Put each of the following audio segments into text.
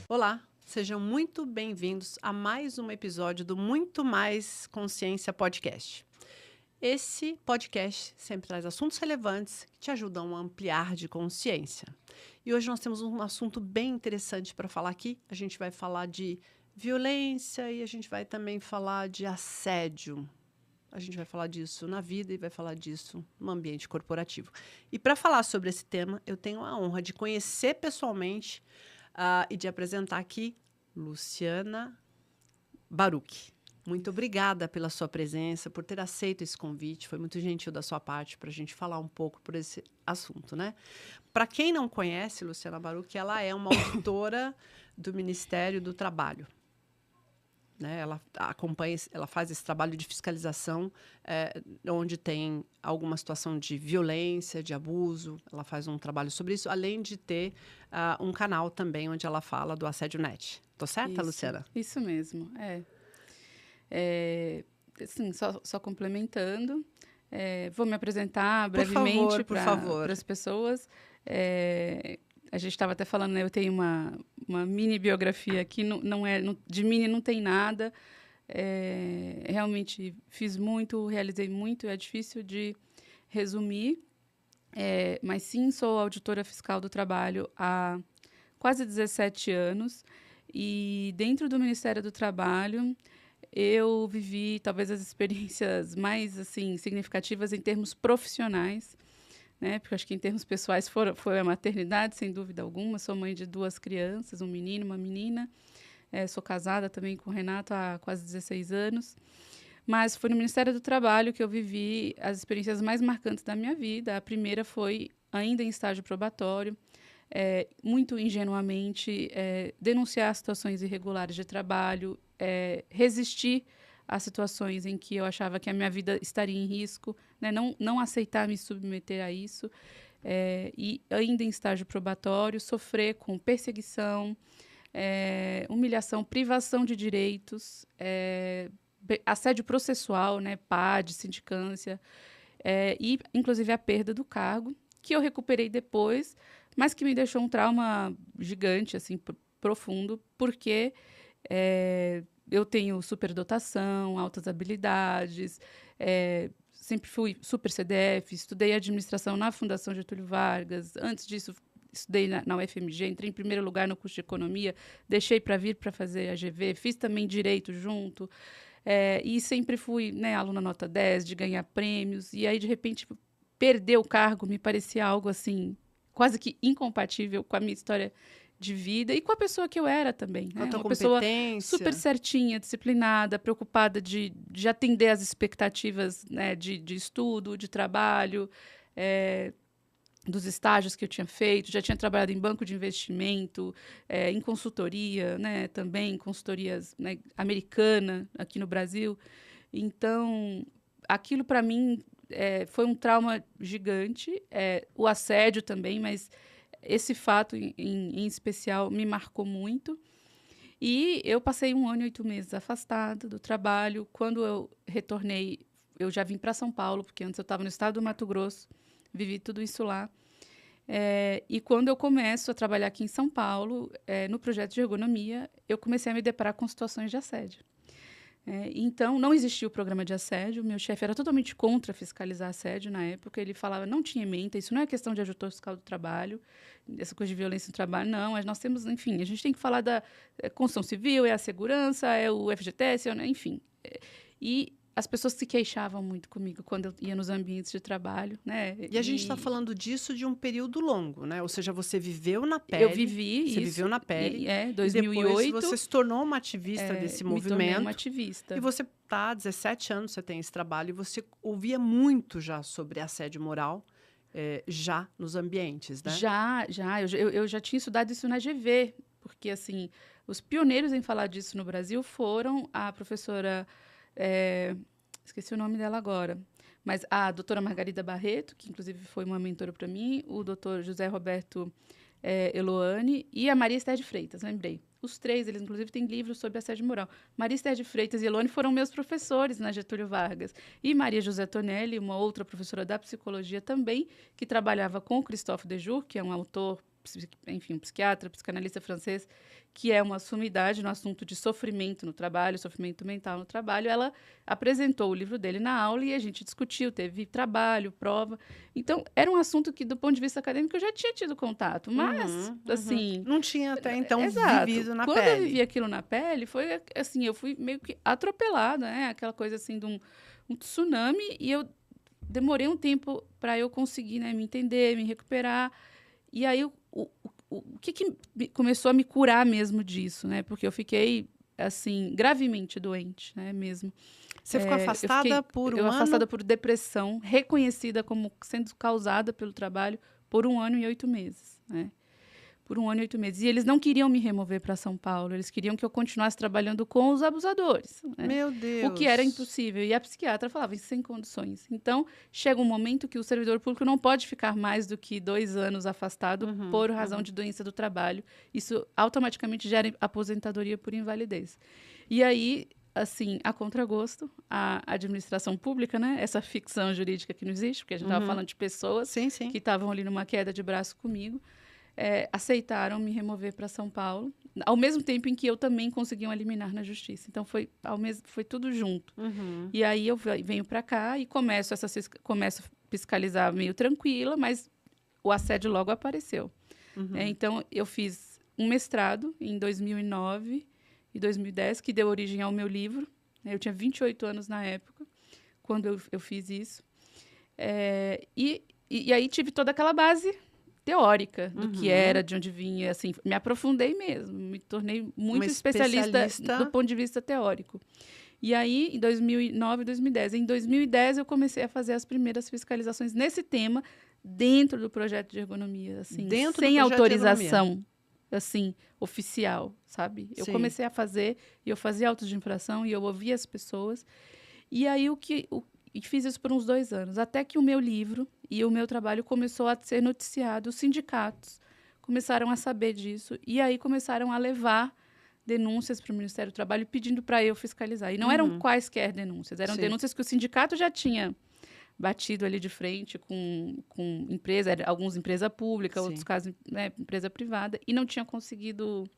Olá, sejam muito bem-vindos a mais um episódio do Muito Mais Consciência Podcast. Esse podcast sempre traz assuntos relevantes que te ajudam a ampliar de consciência. E hoje nós temos um assunto bem interessante para falar aqui. A gente vai falar de violência e a gente vai também falar de assédio. A gente vai falar disso na vida e vai falar disso no ambiente corporativo. E para falar sobre esse tema, eu tenho a honra de conhecer pessoalmente e de apresentar aqui Luciana Baruch. Muito obrigada pela sua presença, por ter aceito esse convite. Foi muito gentil da sua parte para a gente falar um pouco por esse assunto, né? Para quem não conhece, Luciana Baruch, ela é uma auditora do Ministério do Trabalho. Né? Ela acompanha, ela faz esse trabalho de fiscalização, onde tem alguma situação de violência, de abuso. Ela faz um trabalho sobre isso, além de ter um canal também onde ela fala do Assédio Net. Tô certa, Luciana? Isso mesmo, assim, só complementando, vou me apresentar brevemente para as pessoas. A gente estava até falando, né, eu tenho uma mini biografia aqui, de mini não tem nada. Realmente fiz muito, realizei muito, é difícil de resumir, mas sim, sou auditora fiscal do trabalho há quase 17 anos. E dentro do Ministério do Trabalho, eu vivi talvez as experiências mais assim significativas em termos profissionais, né? Porque acho que em termos pessoais foi a maternidade, sem dúvida alguma. Sou mãe de 2 crianças, um menino e uma menina. Sou casada também com o Renato há quase 16 anos. Mas foi no Ministério do Trabalho que eu vivi as experiências mais marcantes da minha vida. A primeira foi ainda em estágio probatório. Muito ingenuamente, denunciar situações irregulares de trabalho, resistir a situações em que eu achava que a minha vida estaria em risco, né? Não aceitar me submeter a isso, e ainda em estágio probatório, sofrer com perseguição, humilhação, privação de direitos, assédio processual, né? PAD, sindicância, e inclusive a perda do cargo, que eu recuperei depois, mas que me deixou um trauma gigante, assim, profundo, porque eu tenho superdotação, altas habilidades, sempre fui super CDF, estudei administração na Fundação Getúlio Vargas. Antes disso, estudei na UFMG, entrei em primeiro lugar no curso de economia, deixei para vir para fazer a GV, fiz também direito junto, e sempre fui, né, aluna nota 10, de ganhar prêmios, e aí, de repente, perder o cargo me parecia algo assim quase que incompatível com a minha história de vida e com a pessoa que eu era também, né? A tua Uma pessoa competência. super certinha, disciplinada, preocupada de atender às expectativas, né, de estudo, de trabalho, dos estágios que eu tinha feito. Já tinha trabalhado em banco de investimento, em consultoria, né, também consultorias, né, americana aqui no Brasil. Então, aquilo para mim foi um trauma gigante, o assédio também, mas esse fato em especial me marcou muito. E eu passei 1 ano e 8 meses afastada do trabalho. Quando eu retornei, eu já vim para São Paulo, porque antes eu estava no estado do Mato Grosso, vivi tudo isso lá. E quando eu começo a trabalhar aqui em São Paulo, no projeto de ergonomia, eu comecei a me deparar com situações de assédio. Então, não existia o programa de assédio. Meu chefe era totalmente contra fiscalizar assédio na época. Ele falava, não te ementa, isso não é questão de auditor fiscal do trabalho, essa coisa de violência no trabalho, não. Mas nós temos, enfim, a gente tem que falar da construção civil, a segurança, o FGTS, enfim. E as pessoas se queixavam muito comigo quando eu ia nos ambientes de trabalho, né? E a gente está falando disso de um período longo, né? Ou seja, você viveu na pele. Eu vivi isso. Você viveu na pele. 2008. E depois você se tornou uma ativista desse movimento. Me tornei uma ativista. E você está há 17 anos, você tem esse trabalho, e você ouvia muito já sobre assédio moral, já nos ambientes, né? Já. Eu já tinha estudado isso na GV, porque, assim, os pioneiros em falar disso no Brasil foram a professora... esqueci o nome dela agora, mas a doutora Margarida Barreto, que inclusive foi uma mentora para mim, o doutor José Roberto Eloane e a Maria Esther de Freitas, lembrei. Os 3, eles inclusive têm livros sobre assédio moral. Maria Esther de Freitas e Eloane foram meus professores na Getúlio Vargas. E Maria José Tonelli, uma outra professora da psicologia também, que trabalhava com o Christophe Dejour, que é um autor enfim, um psiquiatra, psicanalista francês, que é uma sumidade no assunto de sofrimento no trabalho, sofrimento mental no trabalho. Ela apresentou o livro dele na aula e a gente discutiu, teve trabalho, prova. Então, era um assunto que, do ponto de vista acadêmico, eu já tinha tido contato, mas, assim... Não tinha até então Exato. vivido na Quando pele. eu vivi aquilo na pele, foi assim, eu fui meio que atropelada, né? Aquela coisa assim de um tsunami, e eu demorei um tempo para eu conseguir, né, me entender, me recuperar. E aí, o que começou a me curar mesmo disso, né? Porque eu fiquei, assim, gravemente doente, né, mesmo. Você ficou afastada por um ano? Afastada por depressão, reconhecida como sendo causada pelo trabalho por 1 ano e 8 meses, né? Por 1 ano e 8 meses. E eles não queriam me remover para São Paulo, eles queriam que eu continuasse trabalhando com os abusadores, né? Meu Deus! O que era impossível. E a psiquiatra falava, sem condições. Então, chega um momento que o servidor público não pode ficar mais do que 2 anos afastado por razão de doença do trabalho. Isso automaticamente gera aposentadoria por invalidez. E aí, assim, a contragosto, a administração pública, né? Essa ficção jurídica que não existe, porque a gente estava falando de pessoas que estavam ali numa queda de braço comigo, aceitaram me remover para São Paulo, ao mesmo tempo em que eu também consegui um liminar na justiça. Então, foi tudo junto. E aí, eu venho para cá e começo a fiscalizar meio tranquila, mas o assédio logo apareceu. Então, eu fiz um mestrado em 2009 e 2010, que deu origem ao meu livro. Eu tinha 28 anos na época, quando eu fiz isso. E aí, tive toda aquela base teórica do que era, de onde vinha, assim, me aprofundei mesmo, me tornei muito especialista do ponto de vista teórico. E aí, em 2009 e 2010. Em 2010, eu comecei a fazer as primeiras fiscalizações nesse tema, dentro do projeto de ergonomia, assim, sem autorização, assim, oficial, sabe? Eu comecei a fazer, e eu fazia autos de infração, e eu ouvia as pessoas. E aí, e fiz isso por uns 2 anos, até que o meu livro e o meu trabalho começou a ser noticiado. Os sindicatos começaram a saber disso e aí começaram a levar denúncias para o Ministério do Trabalho pedindo para eu fiscalizar. E não eram quaisquer denúncias, eram denúncias que o sindicato já tinha batido ali de frente com alguns empresa pública, outros casos, né, empresa privada, e não tinha conseguido...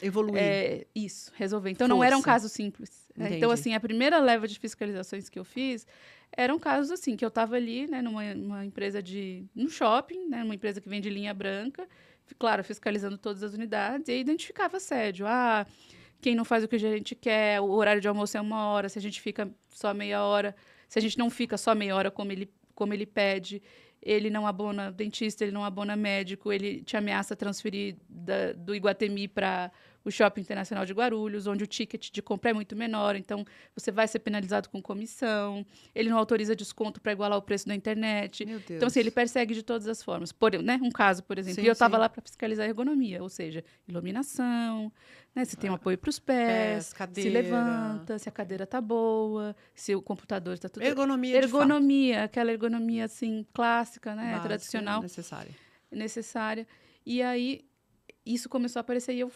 evoluir. Isso, resolver. Então, não era um caso simples. Então, assim, a primeira leva de fiscalizações que eu fiz eram casos, assim, que eu estava ali, né, numa empresa num shopping, né, numa empresa que vende linha branca, claro, fiscalizando todas as unidades, e aí identificava assédio. Quem não faz o que a gente quer, o horário de almoço é 1 hora, se a gente fica só meia hora, se a gente não fica só meia hora como ele pede, ele não abona dentista, ele não abona médico, ele te ameaça transferir do Iguatemi para o Shopping Internacional de Guarulhos, onde o ticket de compra é muito menor, então você vai ser penalizado com comissão, ele não autoriza desconto para igualar o preço da internet. Meu Deus. Então, assim, ele persegue de todas as formas. Né? Um caso, por exemplo, e eu estava lá para fiscalizar a ergonomia, ou seja, iluminação, né? Se tem um apoio para os pés, se levanta, se a cadeira está boa, se o computador está tudo... Ergonomia, aquela ergonomia, assim, clássica, né? Básica, tradicional. Necessária. E aí, isso começou a aparecer e eu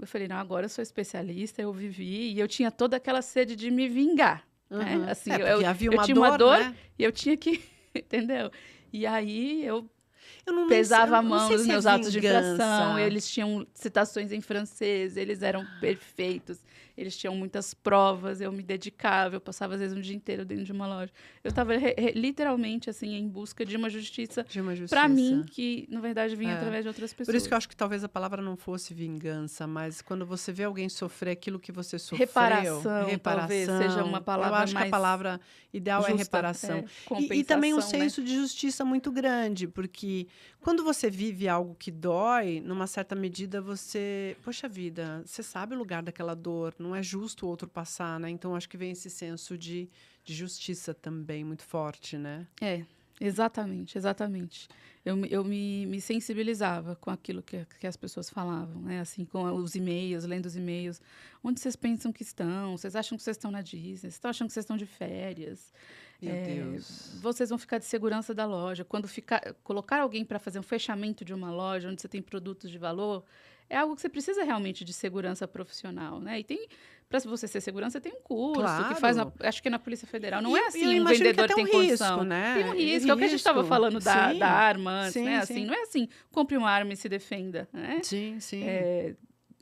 falei, não, agora eu sou especialista, eu vivi, e eu tinha toda aquela sede de me vingar. Né? Assim, eu tinha uma dor, né? E eu tinha que, entendeu? E aí eu pesava a mão nos meus atos de infração, eles tinham citações em francês, eles eram perfeitos, eles tinham muitas provas, eu me dedicava, eu passava às vezes um dia inteiro dentro de uma loja. Eu estava literalmente assim em busca de uma justiça para mim, que na verdade vinha através de outras pessoas. Por isso que eu acho que talvez a palavra não fosse vingança, mas quando você vê alguém sofrer aquilo que você sofreu... Reparação, talvez seja uma palavra mais... Eu acho que a palavra ideal justa, é reparação. Compensação, e também um senso, né, de justiça muito grande, porque quando você vive algo que dói, numa certa medida você... Poxa vida, você sabe o lugar daquela dor, não é justo o outro passar, né? Então, acho que vem esse senso de justiça também muito forte, né? Exatamente. Eu me sensibilizava com aquilo que as pessoas falavam, né? Assim, com os e-mails, lendo os e-mails. Onde vocês pensam que estão? Vocês acham que vocês estão na Disney? Vocês estão achando que vocês estão de férias? Meu Deus. Vocês vão ficar de segurança da loja. Quando colocar alguém para fazer um fechamento de uma loja onde você tem produtos de valor, é algo que você precisa realmente de segurança profissional, né? E tem, para você ser segurança, tem um curso que faz, acho que é na Polícia Federal. Não é assim, um vendedor tem condição. Risco, né? Tem um risco, é o que a gente estava falando da arma antes, sim, né? Sim. Assim, não é assim, compre uma arma e se defenda, né? Sim, sim.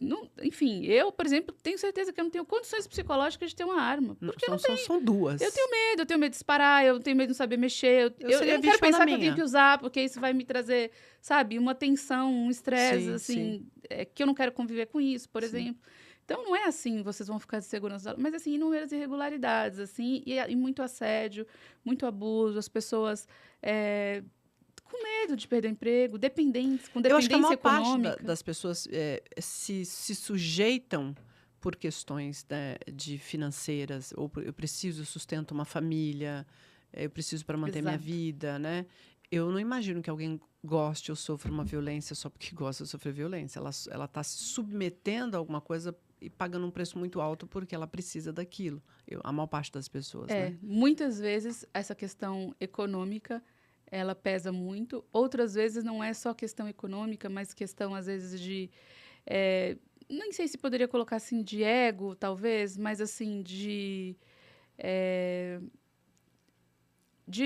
Não, enfim, eu, por exemplo, tenho certeza que eu não tenho condições psicológicas de ter uma arma. Porque são duas. Eu tenho medo de disparar, eu tenho medo de não saber mexer. Eu não quero pensar que eu tenho que usar, porque isso vai me trazer, sabe, uma tensão, um estresse, assim, que eu não quero conviver com isso, por exemplo. Então, não é assim, vocês vão ficar de segurança, mas, assim, inúmeras irregularidades, assim, e muito assédio, muito abuso, as pessoas... com medo de perder o emprego, dependentes, com dependência econômica. Eu acho que a maior parte das pessoas se sujeitam por questões, né, de financeiras, ou eu preciso sustentar uma família, eu preciso para manter minha vida, né? Eu não imagino que alguém goste ou sofra uma violência só porque gosta de sofrer violência. Ela está se submetendo a alguma coisa e pagando um preço muito alto porque ela precisa daquilo. A maior parte das pessoas, né? Muitas vezes essa questão econômica ela pesa muito. Outras vezes não é só questão econômica, mas questão, às vezes, de... nem sei se poderia colocar assim de ego, talvez, mas assim, de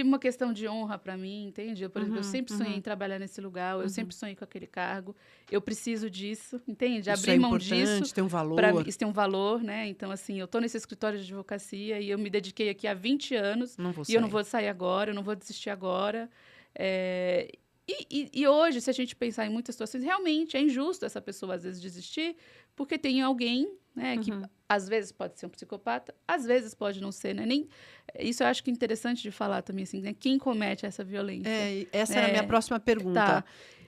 uma questão de honra para mim, entende? Por exemplo, eu sempre sonhei em trabalhar nesse lugar, eu sempre sonhei com aquele cargo, eu preciso disso, entende? Isso abrir mão disso. Tem um valor. Isso tem um valor, né? Então, assim, eu estou nesse escritório de advocacia e eu me dediquei aqui há 20 anos e eu não vou sair agora, eu não vou desistir agora. E hoje, se a gente pensar em muitas situações, realmente é injusto essa pessoa, às vezes, desistir, porque tem alguém, né, que às vezes pode ser um psicopata, às vezes pode não ser, né? Isso eu acho que é interessante de falar também, assim, né? Quem comete essa violência? Essa era a minha próxima pergunta. Tá.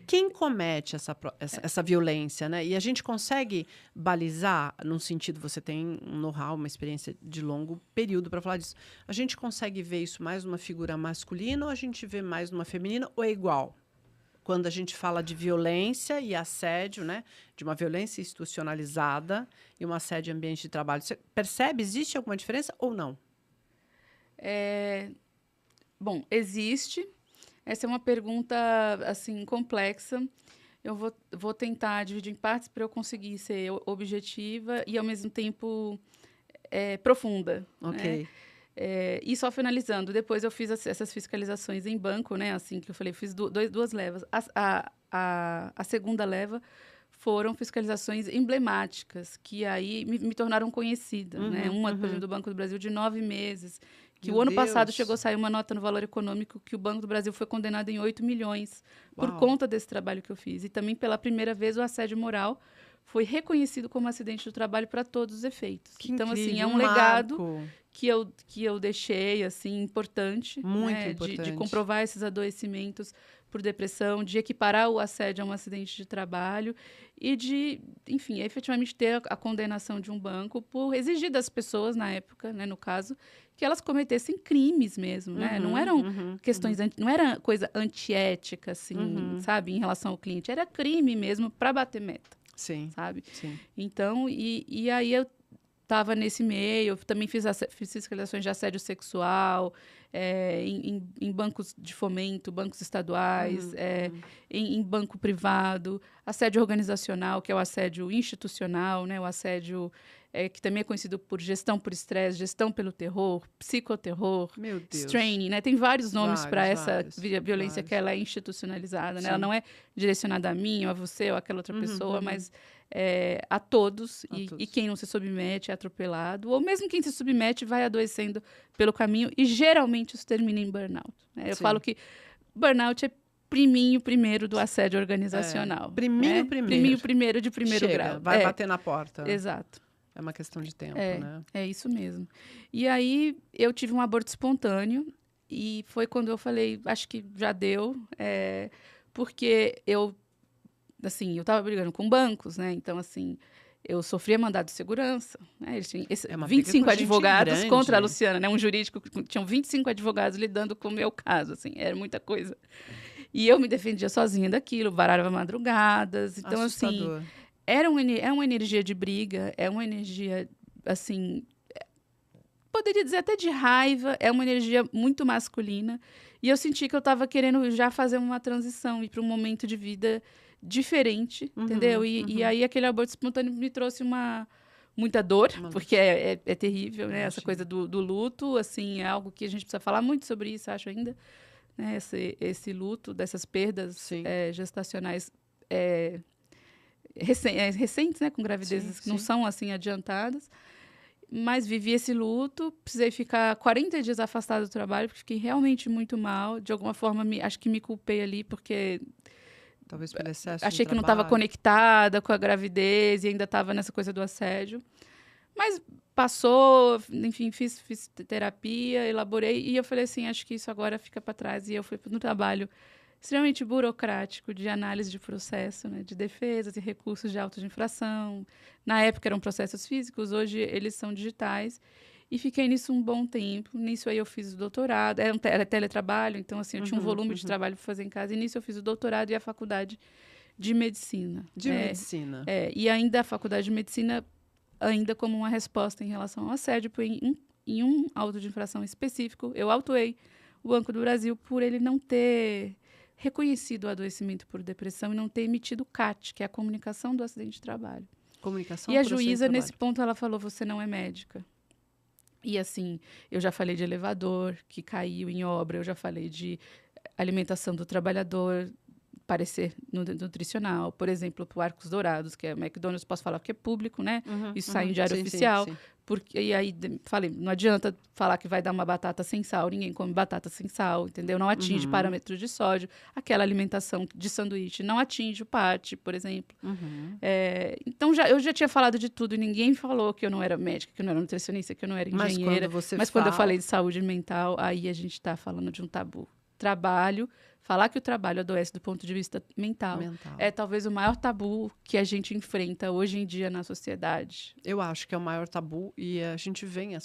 Quem comete essa violência, né? E a gente consegue balizar, num sentido, você tem um know-how, uma experiência de longo período para falar disso. A gente consegue ver isso mais numa figura masculina ou a gente vê mais numa feminina ou é igual? Quando a gente fala de violência e assédio, né? De uma violência institucionalizada e um assédio em ambiente de trabalho. Você percebe, existe alguma diferença ou não? Bom, existe. Essa é uma pergunta, assim, complexa. Eu vou tentar dividir em partes para eu conseguir ser objetiva e, ao mesmo tempo, profunda. Ok. Né? E só finalizando, depois eu fiz essas fiscalizações em banco, né? Assim que eu falei, fiz duas levas. A segunda leva foram fiscalizações emblemáticas, que aí me tornaram conhecida. Né? Uma, por exemplo, do Banco do Brasil, de 9 meses, que o ano passado chegou a sair uma nota no Valor Econômico que o Banco do Brasil foi condenado em 8 milhões por conta desse trabalho que eu fiz. E também, pela primeira vez, o assédio moral foi reconhecido como acidente do trabalho para todos os efeitos. Então, assim, é um legado que eu deixei, assim, importante. Muito né? importante. De comprovar esses adoecimentos por depressão, de equiparar o assédio a um acidente de trabalho e de, enfim, efetivamente ter a condenação de um banco por exigir das pessoas, na época, né, no caso, que elas cometessem crimes mesmo, né? Não eram questões, não era coisa antiética, assim, sabe, em relação ao cliente. Era crime mesmo para bater meta. Sim. Sabe? Sim. Então, e aí eu estava nesse meio, eu também fiz fiscalizações de assédio sexual, em bancos de fomento, bancos estaduais, em banco privado, assédio organizacional, que é o assédio institucional, né? O assédio que também é conhecido por gestão por estresse, gestão pelo terror, psicoterror, straining, né? Tem vários nomes para essa violência que ela é institucionalizada, né? Ela não é direcionada a mim, ou a você, ou àquela outra pessoa, mas a todos. E quem não se submete é atropelado, ou mesmo quem se submete vai adoecendo pelo caminho, e geralmente isso termina em burnout. Né? Eu falo que burnout é priminho primeiro do assédio organizacional. Priminho primeiro de primeiro grau. Vai bater na porta. Exato. É uma questão de tempo, né? É isso mesmo. E aí, eu tive um aborto espontâneo e foi quando eu falei, acho que já deu, porque eu estava brigando com bancos, né? Então, assim, eu sofria mandado de segurança, né? Eles tinham 25 advogados contra a Luciana, né? Um jurídico, tinham 25 advogados lidando com o meu caso, assim, era muita coisa. E eu me defendia sozinha daquilo, varava madrugadas. Então, assustador. Assim... É uma energia de briga, é uma energia, assim, poderia dizer até de raiva, é uma energia muito masculina. E eu senti que eu estava querendo já fazer uma transição, ir para um momento de vida diferente, entendeu? E aí aquele aborto espontâneo me trouxe muita dor, porque é terrível, né? Essa coisa do luto, assim, é algo que a gente precisa falar muito sobre isso, acho ainda, né? Esse luto, dessas perdas gestacionais recentes, né? Com gravidezes que não são, assim, adiantadas. Mas vivi esse luto, precisei ficar 40 dias afastada do trabalho, porque fiquei realmente muito mal. De alguma forma, acho que me culpei ali, porque talvez pelo excesso achei de que não estava trabalho. conectada com a gravidez e ainda estava nessa coisa do assédio. Mas passou, enfim, fiz terapia, elaborei, e eu falei assim, acho que isso agora fica para trás. E eu fui no trabalho extremamente burocrático de análise de processo, né, de defesas e recursos de auto de infração. Na época eram processos físicos, hoje eles são digitais. E fiquei nisso um bom tempo. Nisso aí eu fiz o doutorado. Era teletrabalho, então assim, eu tinha um volume de trabalho para fazer em casa. E nisso eu fiz o doutorado e a faculdade de medicina. De medicina. E ainda a faculdade de medicina, ainda como uma resposta em relação ao assédio, em um auto de infração específico, eu autuei o Banco do Brasil por ele não ter reconhecido o adoecimento por depressão e não ter emitido o CAT, que é a comunicação do acidente de trabalho. Comunicação E a por acidente de juíza, trabalho. nesse ponto, ela falou, você não é médica. E assim, eu já falei de elevador que caiu em obra, eu já falei de alimentação do trabalhador, parecer nutricional, por exemplo, para o Arcos Dourados, que é McDonald's, posso falar que é público, né? Isso sai em diário oficial. Sim. Porque, e aí, falei, não adianta falar que vai dar uma batata sem sal, ninguém come batata sem sal, entendeu? Não atinge parâmetros de sódio. Aquela alimentação de sanduíche não atinge o PAT, por exemplo. Então, eu já tinha falado de tudo e ninguém falou que eu não era médica, que eu não era nutricionista, que eu não era engenheira. Mas quando eu falei de saúde mental, aí a gente está falando de um tabu. Trabalho, falar que o trabalho adoece do ponto de vista mental é talvez o maior tabu que a gente enfrenta hoje em dia na sociedade. Eu acho que é o maior tabu e a gente vem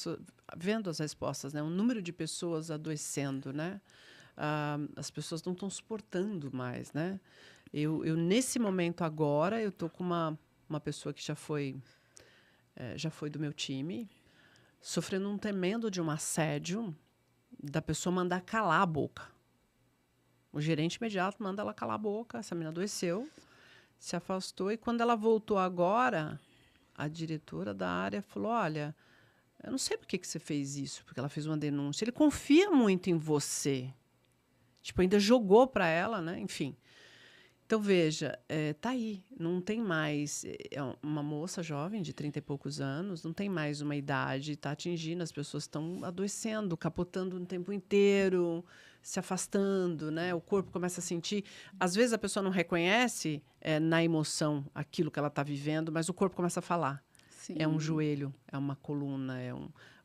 vendo as respostas, né? O número de pessoas adoecendo, né? As pessoas não estão suportando mais, né? Eu nesse momento agora, eu tô com uma pessoa que já foi do meu time, sofrendo um tremendo de um assédio da pessoa mandar calar a boca. O gerente imediato manda ela calar a boca, essa menina adoeceu, se afastou, e quando ela voltou agora, a diretora da área falou, olha, eu não sei por que você fez isso, porque ela fez uma denúncia. Ele confia muito em você. Tipo, ainda jogou para ela, né? Enfim. Então, veja, tá aí, não tem mais, uma moça jovem de 30 e poucos anos, não tem mais uma idade, está atingindo, as pessoas estão adoecendo, capotando o tempo inteiro, se afastando, né? O corpo começa a sentir, às vezes a pessoa não reconhece na emoção aquilo que ela está vivendo, mas o corpo começa a falar. Sim. É um joelho, é uma coluna,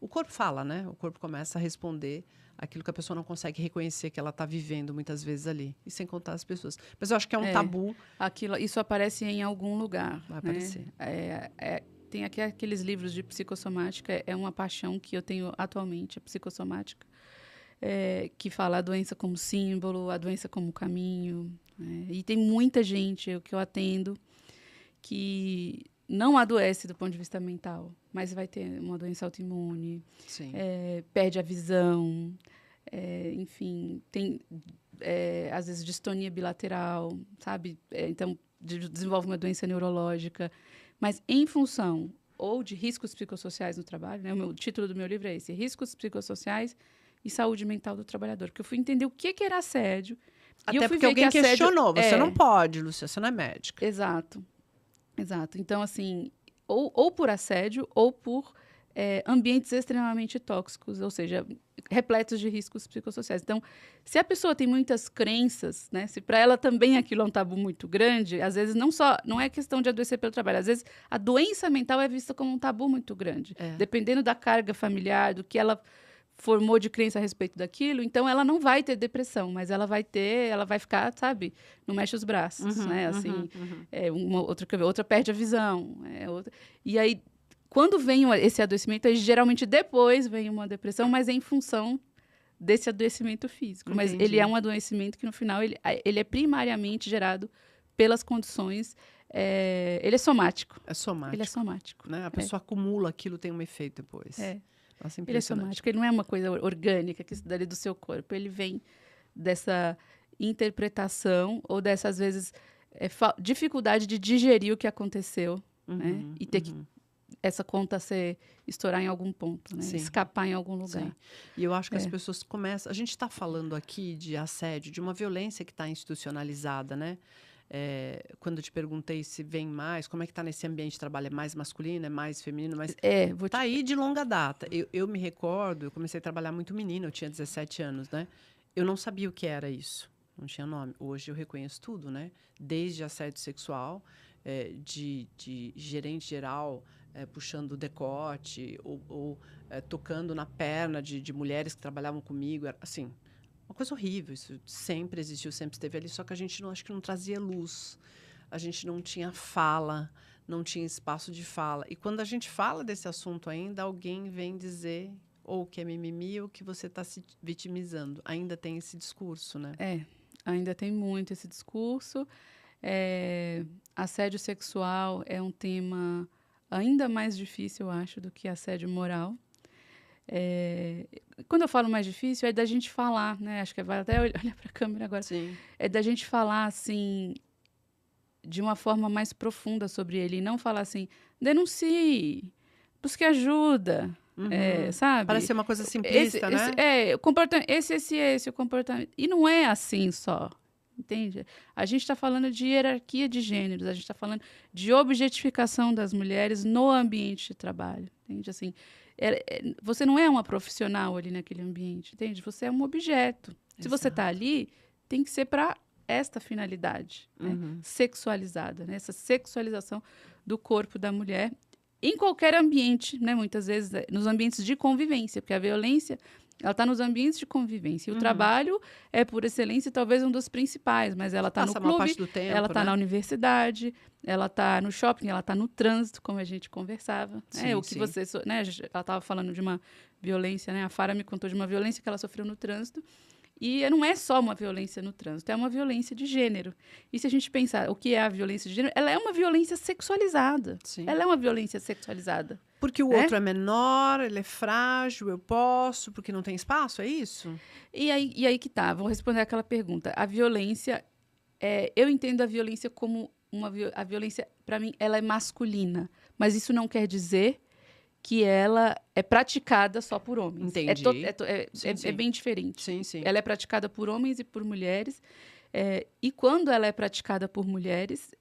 o corpo fala, né? O corpo começa a responder aquilo que a pessoa não consegue reconhecer que ela está vivendo muitas vezes ali. E sem contar as pessoas. Mas eu acho que é um tabu. Isso aparece em algum lugar. Vai aparecer. Tem aqui aqueles livros de psicossomática. É uma paixão que eu tenho atualmente, a psicossomática. Que fala a doença como símbolo, a doença como caminho. E tem muita gente que eu atendo que não adoece do ponto de vista mental, mas vai ter uma doença autoimune, perde a visão, enfim, tem, às vezes, distonia bilateral, sabe? Então, desenvolve uma doença neurológica, mas em função ou de riscos psicossociais no trabalho, né? O título do meu livro é esse, Riscos Psicossociais e Saúde Mental do Trabalhador, porque eu fui entender o que era assédio. Até e eu fui porque ver alguém que questionou, você não pode, Lúcia, você não é médica. Exato. Então, assim, ou por assédio ou por ambientes extremamente tóxicos, ou seja, repletos de riscos psicossociais. Então, se a pessoa tem muitas crenças, né, se para ela também aquilo é um tabu muito grande, às vezes não é questão de adoecer pelo trabalho, às vezes a doença mental é vista como um tabu muito grande, dependendo da carga familiar, do que ela formou de crença a respeito daquilo, então ela não vai ter depressão, mas ela vai ficar, sabe, não mexe os braços, né, assim, outra perde a visão, e aí, quando vem esse adoecimento, aí, geralmente depois vem uma depressão, mas é em função desse adoecimento físico, mas ele é um adoecimento que no final, ele é primariamente gerado pelas condições, ele é somático. Ele é somático. Né? A pessoa acumula aquilo, tem um efeito depois. Nossa, ele é somático, ele não é uma coisa orgânica que se dá ali do seu corpo, ele vem dessa interpretação ou dessa, às vezes, dificuldade de digerir o que aconteceu, né? Uhum, E ter que essa conta estourar em algum ponto, né? Sim. Escapar em algum lugar. Sim. E eu acho que as pessoas começam... A gente está falando aqui de assédio, de uma violência que está institucionalizada, né? Quando eu te perguntei se vem mais, como é que está nesse ambiente de trabalho? É mais masculino, é mais feminino? Mas tá aí de longa data. Eu me recordo, eu comecei a trabalhar muito menina, eu tinha 17 anos, né? Eu não sabia o que era isso. Não tinha nome. Hoje eu reconheço tudo, né? Desde assédio sexual, de gerente geral puxando o decote ou tocando na perna de mulheres que trabalhavam comigo. Era, assim, uma coisa horrível. Isso sempre existiu, sempre esteve ali, só que a gente acho que não trazia luz. A gente não tinha fala, não tinha espaço de fala. E quando a gente fala desse assunto ainda, alguém vem dizer ou que é mimimi ou que você está se vitimizando. Ainda tem esse discurso, né? Ainda tem muito esse discurso. Assédio sexual é um tema ainda mais difícil, eu acho, do que assédio moral. Quando eu falo mais difícil, é da gente falar, né? Acho que vai até olhar para a câmera agora. Sim. É da gente falar, assim, de uma forma mais profunda sobre ele. E não falar assim, denuncie, busque ajuda, sabe? Parece ser uma coisa simplista, né? O comportamento. E não é assim só. Entende? A gente está falando de hierarquia de gêneros, a gente está falando de objetificação das mulheres no ambiente de trabalho. Entende? Assim, você não é uma profissional ali naquele ambiente, entende? Você é um objeto. Exato. Se você está ali, tem que ser para esta finalidade, né? Sexualizada, né? Essa sexualização do corpo da mulher em qualquer ambiente, né? Muitas vezes nos ambientes de convivência, porque a violência ela está nos ambientes de convivência. E o trabalho é, por excelência, talvez um dos principais, mas ela está no clube, tempo, ela está na universidade, ela está no shopping, ela está no trânsito, como a gente conversava. Sim, o que você, né? Ela estava falando de uma violência, né? A Fara me contou de uma violência que ela sofreu no trânsito. E não é só uma violência no trânsito, é uma violência de gênero. E se a gente pensar o que é a violência de gênero, ela é uma violência sexualizada. Sim. Ela é uma violência sexualizada. Porque o outro é menor, ele é frágil, eu posso, porque não tem espaço, é isso? E aí que tá, vou responder aquela pergunta. A violência, eu entendo a violência como a violência, para mim, ela é masculina. Mas isso não quer dizer que ela é praticada só por homens. Entendi. É bem diferente. Sim, sim. Ela é praticada por homens e por mulheres. E quando ela é praticada por mulheres,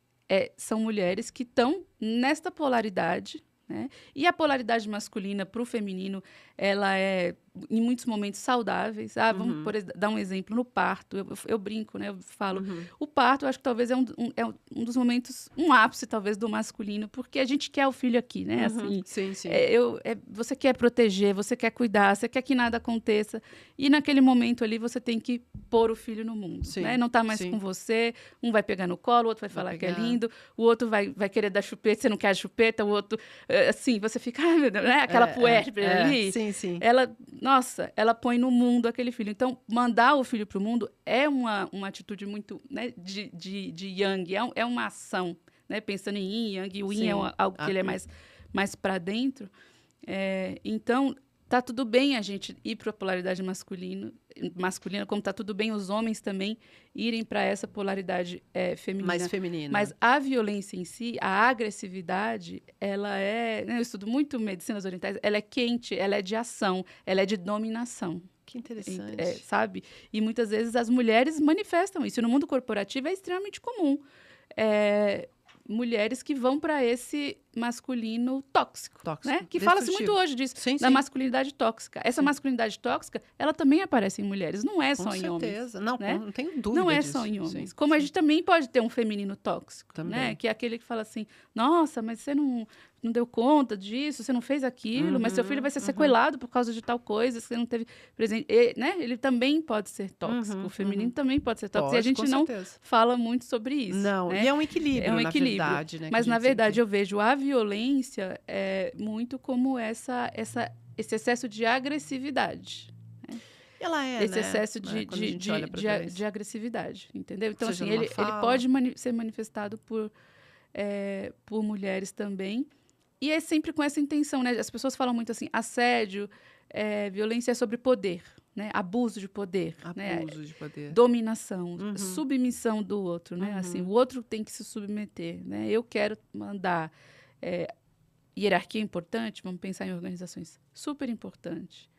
são mulheres que estão nesta polaridade, né? E a polaridade masculina para o feminino, ela é, em muitos momentos, saudáveis. Vamos dar um exemplo, no parto. Eu brinco, né? Eu falo, o parto, eu acho que talvez é um dos momentos, um ápice, talvez, do masculino, porque a gente quer o filho aqui, né? Assim, sim, sim. Você quer proteger, você quer cuidar, você quer que nada aconteça. E naquele momento ali, você tem que pôr o filho no mundo, né? Não está mais com você, um vai pegar no colo, o outro vai falar que é lindo, o outro vai querer dar chupeta, você não quer a chupeta, o outro... Assim, você fica, né? Aquela puérpera ali. Sim, sim. Ela põe no mundo aquele filho. Então, mandar o filho para o mundo é uma atitude muito, né, de yang, é uma ação, né? Pensando em yin, yang, o yin é algo que ele é mais para dentro. Então, tá tudo bem a gente ir para a polaridade masculina, como tá tudo bem os homens também irem para essa polaridade feminina. Mais feminina. Mas a violência em si, a agressividade, ela eu estudo muito medicinas orientais, ela é quente, ela é de ação, ela é de dominação. Que interessante. Sabe? E muitas vezes as mulheres manifestam isso. E no mundo corporativo é extremamente comum. Mulheres que vão para esse masculino tóxico, né? Que fala-se muito hoje disso, da masculinidade tóxica. Essa masculinidade tóxica, ela também aparece em mulheres, não é só em homens. Com certeza, não tenho dúvida Não é só em homens. Como a gente também pode ter um feminino tóxico, né? Que é aquele que fala assim, nossa, mas você não deu conta disso, você não fez aquilo, mas seu filho vai ser sequelado por causa de tal coisa, você não teve presente, né? Ele também pode ser tóxico, o feminino também pode ser tóxico, e a gente não fala muito sobre isso. Não, né? E é um equilíbrio, na verdade, né? Mas, na verdade, eu vejo a violência muito como esse excesso de agressividade. Ela esse excesso de agressividade, entendeu? Então, assim, ele pode ser manifestado por mulheres também. E é sempre com essa intenção, né? As pessoas falam muito assim, assédio, violência é sobre poder, né? Abuso de poder, né? Abuso de poder. Dominação, submissão do outro, né? Assim, o outro tem que se submeter, né? Eu quero mandar. Hierarquia é importante, vamos pensar em organizações, super importante.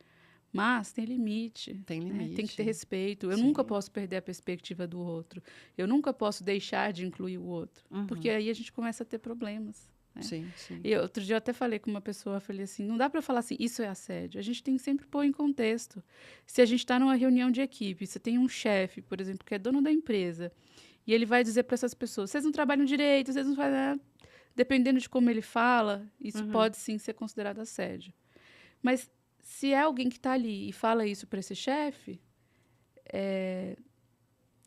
Mas tem limite. Tem né? limite. Tem que ter respeito. Eu Sim. nunca posso perder a perspectiva do outro. Eu nunca posso deixar de incluir o outro. Porque aí a gente começa a ter problemas. Né? Sim, sim. E outro dia eu até falei com uma pessoa, falei assim, não dá para falar assim, isso é assédio. A gente tem que sempre pôr em contexto. Se a gente está numa reunião de equipe, você tem um chefe, por exemplo, que é dono da empresa, e ele vai dizer para essas pessoas, vocês não trabalham direito, vocês não fazem... Dependendo de como ele fala, isso pode sim ser considerado assédio. Mas se é alguém que está ali e fala isso para esse chefe,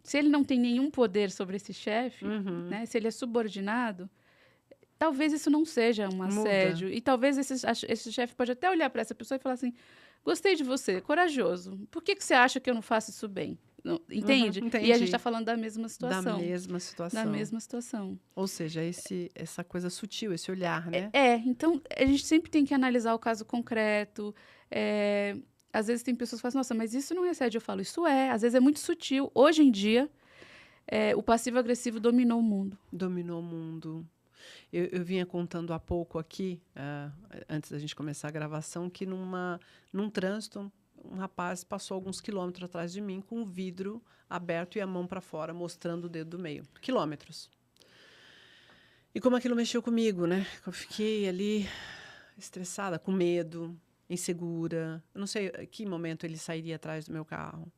se ele não tem nenhum poder sobre esse chefe, né, se ele é subordinado, talvez isso não seja um assédio. E talvez esse chefe pode até olhar para essa pessoa e falar assim, gostei de você, corajoso. Por que você acha que eu não faço isso bem? Não, entende? Entendi. E a gente está falando da mesma situação. Da mesma situação. Da mesma situação. Ou seja, essa coisa sutil, esse olhar, né? Então a gente sempre tem que analisar o caso concreto. Às vezes tem pessoas que falam, nossa, mas isso não é assédio. Eu falo, isso é. Às vezes é muito sutil. Hoje em dia, o passivo-agressivo dominou o mundo. Dominou o mundo. Eu vinha contando há pouco aqui, antes da gente começar a gravação, que num trânsito, um rapaz passou alguns quilômetros atrás de mim com o vidro aberto e a mão para fora, mostrando o dedo do meio. Quilômetros. E como aquilo mexeu comigo, né? Eu fiquei ali estressada, com medo, insegura. Eu não sei que momento ele sairia atrás do meu carro.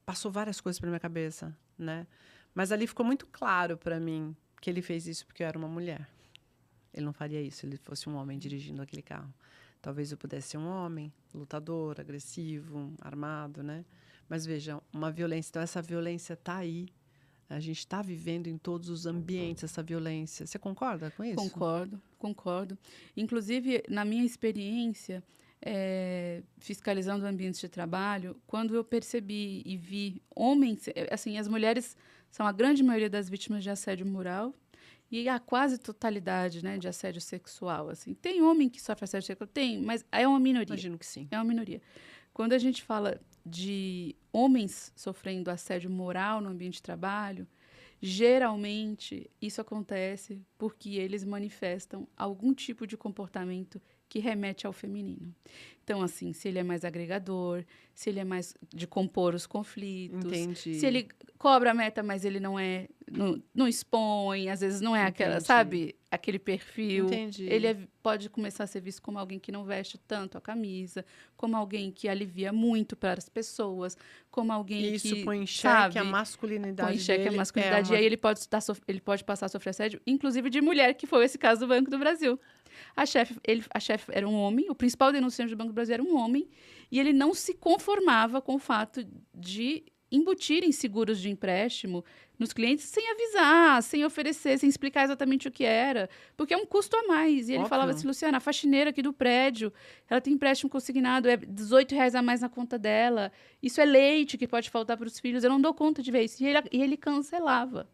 Passou várias coisas pela minha cabeça, né? Mas ali ficou muito claro para mim que ele fez isso porque eu era uma mulher. Ele não faria isso se ele fosse um homem dirigindo aquele carro. Talvez eu pudesse ser um homem, lutador, agressivo, armado, né? Mas veja, uma violência. Então, essa violência está aí. A gente está vivendo em todos os ambientes essa violência. Você concorda com isso? Concordo. Inclusive, na minha experiência, fiscalizando ambientes de trabalho, quando eu percebi e vi homens... Assim, as mulheres são a grande maioria das vítimas de assédio moral, e a quase totalidade, né, de assédio sexual. Assim. Tem homem que sofre assédio sexual? Tem, mas é uma minoria. Imagino que sim. É uma minoria. Quando a gente fala de homens sofrendo assédio moral no ambiente de trabalho, geralmente isso acontece porque eles manifestam algum tipo de comportamento que remete ao feminino. Então, assim, se ele é mais agregador, se ele é mais de compor os conflitos, Entendi. se ele cobra a meta, mas ele não expõe, às vezes não é aquela, sabe, aquele perfil. Entendi. Ele pode começar a ser visto como alguém que não veste tanto a camisa, como alguém que alivia muito para as pessoas, como alguém que... Isso põe em xeque a masculinidade dele. Põe em xeque a masculinidade. E aí ele pode passar a sofrer assédio, inclusive de mulher, que foi esse caso do Banco do Brasil. A chefe era um homem, o principal denunciante do Banco do Brasil era um homem, e ele não se conformava com o fato de embutirem seguros de empréstimo nos clientes sem avisar, sem oferecer, sem explicar exatamente o que era, porque é um custo a mais. E ele falava assim, Luciana, a faxineira aqui do prédio, ela tem empréstimo consignado, é R$18 a mais na conta dela, isso é leite que pode faltar para os filhos, eu não dou conta de ver isso. E ele cancelava.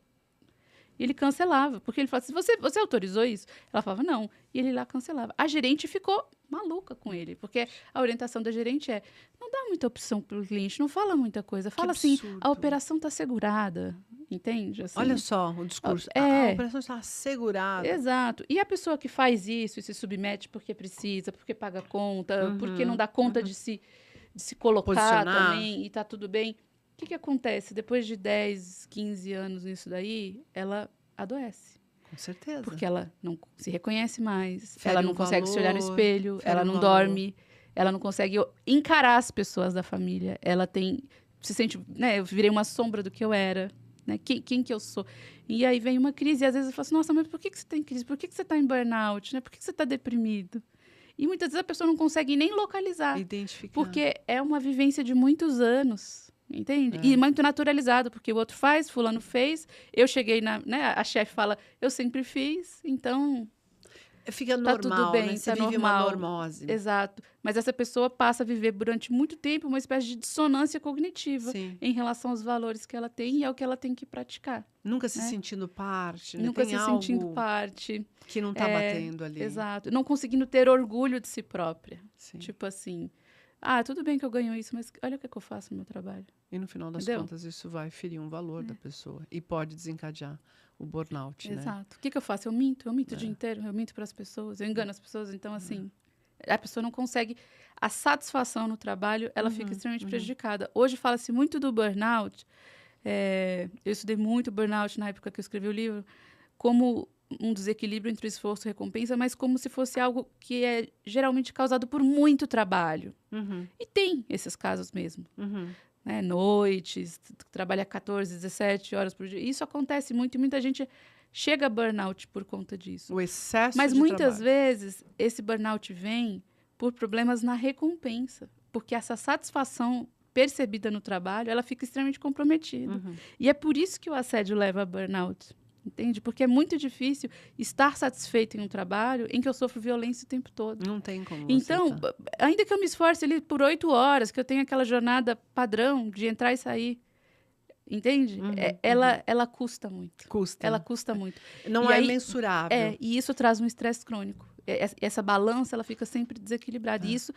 Ele cancelava, porque ele falava assim, você autorizou isso? Ela falava, não. E ele lá cancelava. A gerente ficou maluca com ele, porque a orientação da gerente não dá muita opção para o cliente, não fala muita coisa. Fala assim, a operação está assegurada, entende? Assim, olha só o discurso. A operação está assegurada. Exato. E a pessoa que faz isso e se submete porque precisa, porque paga conta, porque não dá conta de se colocar posicionar também e está tudo bem. O que acontece? Depois de 10, 15 anos nisso daí, ela adoece. Com certeza. Porque ela não se reconhece mais, Fere ela não consegue se olhar no espelho, ela não dorme, ela não consegue encarar as pessoas da família. Ela se sente, né, eu virei uma sombra do que eu era, né? Quem que eu sou? E aí vem uma crise, e às vezes eu falo assim, nossa, mas por que você tem crise? Por que você está em burnout? Né? Por que você está deprimido? E muitas vezes a pessoa não consegue nem localizar. Identificar. Porque é uma vivência de muitos anos. Entende? E muito naturalizado, porque o outro faz, fulano fez, eu cheguei né, a chefe fala, eu sempre fiz, então... Fica normal, tudo bem, né? Você vive uma normose. Exato. Mas essa pessoa passa a viver durante muito tempo uma espécie de dissonância cognitiva em relação aos valores que ela tem e ao que ela tem que praticar. Nunca se sentindo parte, né? Nunca tem se sentindo parte. Que não está batendo ali. Exato. Não conseguindo ter orgulho de si própria. Sim. Tipo assim... tudo bem que eu ganho isso, mas olha o que eu faço no meu trabalho. E no final das Entendeu? contas, isso vai ferir um valor da pessoa. E pode desencadear o burnout, né? Exato. O que eu faço? Eu minto o dia inteiro, eu minto para as pessoas, eu engano as pessoas. Então, assim, a pessoa não consegue. A satisfação no trabalho, ela fica extremamente prejudicada. Hoje fala-se muito do burnout. Eu estudei muito burnout na época que eu escrevi o livro, como um desequilíbrio entre o esforço e recompensa, mas como se fosse algo que é geralmente causado por muito trabalho. E tem esses casos mesmo. Né? Noites, trabalha 14, 17 horas por dia. Isso acontece muito e muita gente chega a burnout por conta disso. O excesso Mas de muitas trabalho. vezes esse burnout vem por problemas na recompensa, porque essa satisfação percebida no trabalho, ela fica extremamente comprometida. E é por isso que o assédio leva a burnout, entende? Porque é muito difícil estar satisfeito em um trabalho em que eu sofro violência o tempo todo. Não tem como você Então, tá. ainda que eu me esforce ali por 8 horas, que eu tenha aquela jornada padrão de entrar e sair, entende? Ela custa muito. Custa. Ela custa muito. Não E é aí, mensurável. e isso traz um estresse crônico. Essa balança, ela fica sempre desequilibrada. E isso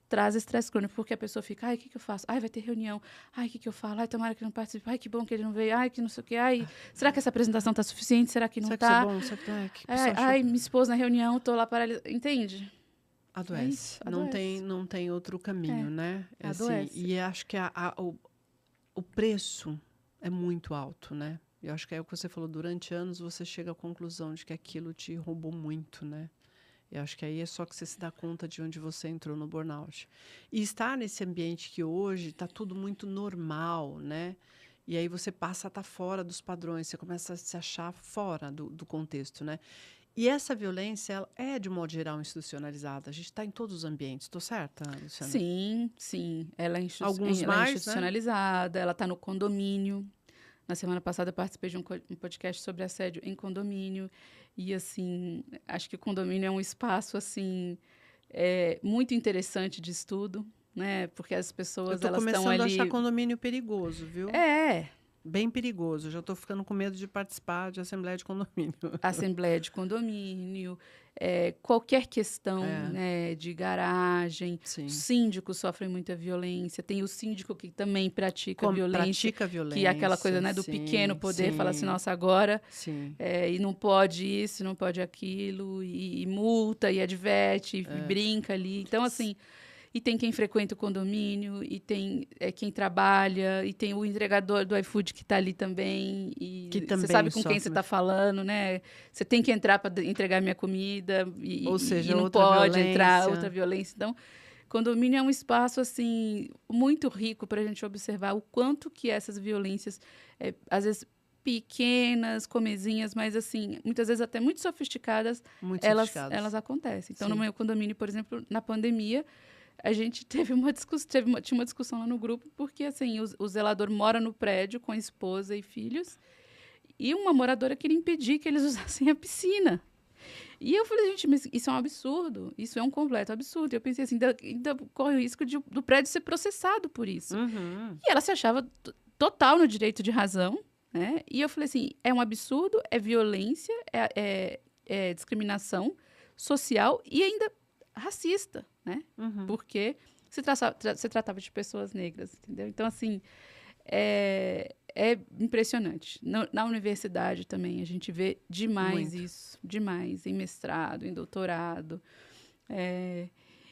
traz estresse crônico, porque a pessoa fica, o que eu faço? Vai ter reunião. O que eu falo? Tomara que ele não participe. Que bom que ele não veio. Que não sei o quê. Será que essa apresentação está suficiente? Será que não Será está? que isso é bom? Será que não é? Que pessoa achou? Me expôs na reunião, estou lá paralisada. Entende? Adoece. isso, adoece. Não tem outro caminho, né? Adoece. E acho que o preço é muito alto, né? Eu acho que é o que você falou, durante anos você chega à conclusão de que aquilo te roubou muito, né? Eu acho que aí é só que você se dá conta de onde você entrou no burnout. E estar nesse ambiente que hoje está tudo muito normal, né? E aí você passa a estar fora dos padrões, você começa a se achar fora do contexto, né? E essa violência ela é, de modo geral, institucionalizada. A gente está em todos os ambientes. Estou certa, Luciana? Sim. Ela é Alguns ela mais, é institucionalizada, ela está no condomínio. Na semana passada eu participei de um podcast sobre assédio em condomínio. E, assim, acho que o condomínio é um espaço, assim, muito interessante de estudo, né? Porque as pessoas, Eu estou elas estão começando a ali... achar condomínio perigoso, viu? Bem perigoso. Já estou ficando com medo de participar de assembleia de condomínio. Assembleia de condomínio, qualquer questão, né, de garagem. Sim. Os síndicos sofrem muita violência. Tem o síndico que também pratica violência. Pratica violência. Que é aquela coisa, né, do pequeno poder. Fala assim, nossa, agora... Sim. E não pode isso, não pode aquilo. E multa, e adverte, e brinca ali. Então, assim... E tem quem frequenta o condomínio, e tem quem trabalha, e tem o entregador do iFood que está ali também. E você sabe com quem você está falando, né? Você tem que entrar para entregar minha comida, Ou seja, e não pode entrar outra violência. Então, condomínio é um espaço assim muito rico para a gente observar o quanto que essas violências, às vezes pequenas, comezinhas, mas assim, muitas vezes até muito sofisticadas, elas acontecem. Então, no meu condomínio, por exemplo, na pandemia, a gente teve uma discussão, tinha uma discussão lá no grupo, porque assim, o zelador mora no prédio com a esposa e filhos, e uma moradora queria impedir que eles usassem a piscina. E eu falei, gente, mas isso é um absurdo, isso é um completo absurdo. E eu pensei assim, ainda corre o risco do prédio ser processado por isso. E ela se achava total no direito de razão, né? E eu falei assim, é um absurdo, é violência, é discriminação social e ainda racista, né? Porque se tratava de pessoas negras, entendeu? Então, assim, é impressionante. Na universidade também, a gente vê demais isso. Demais. Em mestrado, em doutorado.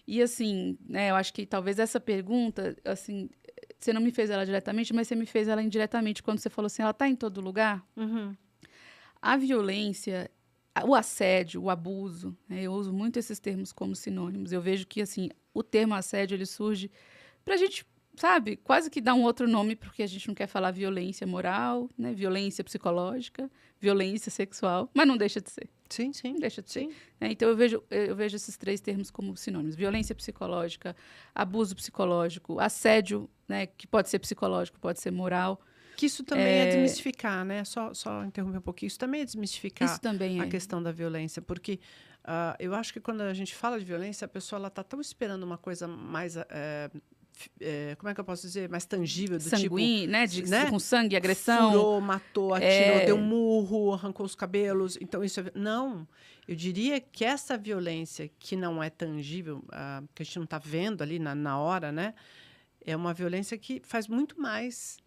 E, assim, né, eu acho que talvez essa pergunta, assim, você não me fez ela diretamente, mas você me fez ela indiretamente quando você falou assim, ela está em todo lugar? A violência... O assédio, o abuso, né? Eu uso muito esses termos como sinônimos. Eu vejo que, assim, o termo assédio, ele surge para a gente, sabe, quase que dar um outro nome, porque a gente não quer falar violência moral, né? Violência psicológica, violência sexual, mas não deixa de ser. Sim. Não deixa de ser. Então, eu vejo esses três termos como sinônimos. Violência psicológica, abuso psicológico, assédio, né? Que pode ser psicológico, pode ser moral. Que isso também é desmistificar, né? Só interromper um pouquinho. Isso também é desmistificar a questão da violência. Porque eu acho que quando a gente fala de violência, a pessoa está tão esperando uma coisa mais como é que eu posso dizer? Mais tangível, do Sanguíneo, né? né? Com sangue, agressão. Furou, matou, atirou, deu um murro, arrancou os cabelos. Então, isso não. Eu diria que essa violência que não é tangível, que a gente não está vendo ali na hora, né? É uma violência que faz muito mais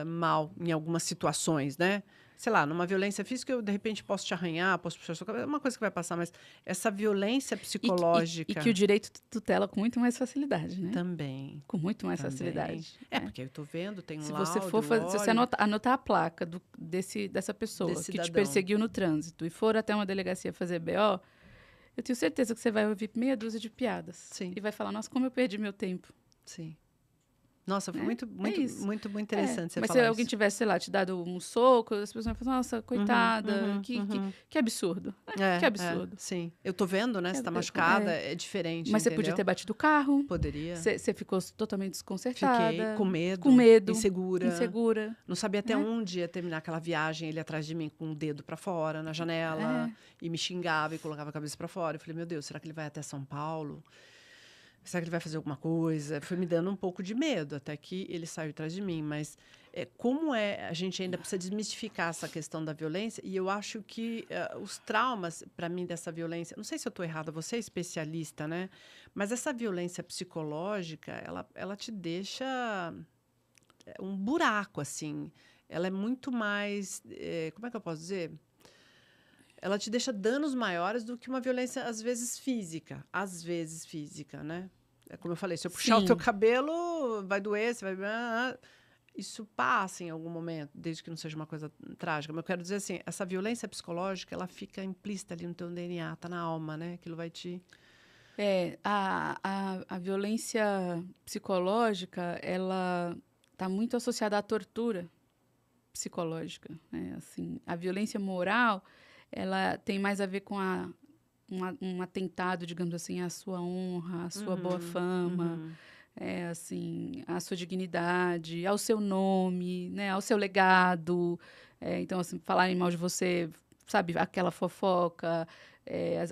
mal em algumas situações, né? Sei lá, numa violência física, eu, de repente, posso te arranhar, posso puxar sua cabeça, é uma coisa que vai passar, mas essa violência psicológica... E que o direito tutela com muito mais facilidade, né? Também. Com muito mais facilidade. Porque eu estou vendo, tem um se laudo, você for fazer, se você anotar a placa dessa pessoa que te perseguiu no trânsito e for até uma delegacia fazer BO, eu tenho certeza que você vai ouvir meia dúzia de piadas. Sim. E vai falar, nossa, como eu perdi meu tempo. Sim. Nossa, foi muito interessante você mas falar se alguém tivesse, sei lá, te dado um soco, as pessoas vão falar, nossa, coitada, que absurdo. Que absurdo. Sim. Eu tô vendo, né? Você tá machucada, é diferente, mas entendeu? Você podia ter batido o carro. Poderia. Você ficou totalmente desconcertada. Fiquei com medo. Insegura. Não sabia até onde ia terminar aquela viagem, ele atrás de mim com o dedo pra fora, na janela, e me xingava e colocava a cabeça pra fora. Eu falei, meu Deus, será que ele vai até São Paulo? Será que ele vai fazer alguma coisa? Foi me dando um pouco de medo, até que ele saiu atrás de mim. Mas a gente ainda precisa desmistificar essa questão da violência. E eu acho que os traumas, para mim, dessa violência... Não sei se eu estou errada, você é especialista, né? Mas essa violência psicológica, ela te deixa um buraco, assim. Ela é muito mais... como é que eu posso dizer? Ela te deixa danos maiores do que uma violência, às vezes, física. Às vezes, física, né? É como eu falei, se eu puxar o teu cabelo, vai doer, você vai... Isso passa em algum momento, desde que não seja uma coisa trágica. Mas eu quero dizer assim, essa violência psicológica, ela fica implícita ali no teu DNA, tá na alma, né? Aquilo vai te... A violência psicológica, ela está muito associada à tortura psicológica, né? Assim, a violência moral... ela tem mais a ver com um atentado, digamos assim, à sua honra, à sua boa fama, assim, à sua dignidade, ao seu nome, né, ao seu legado. Então, assim, falarem mal de você, sabe, aquela fofoca,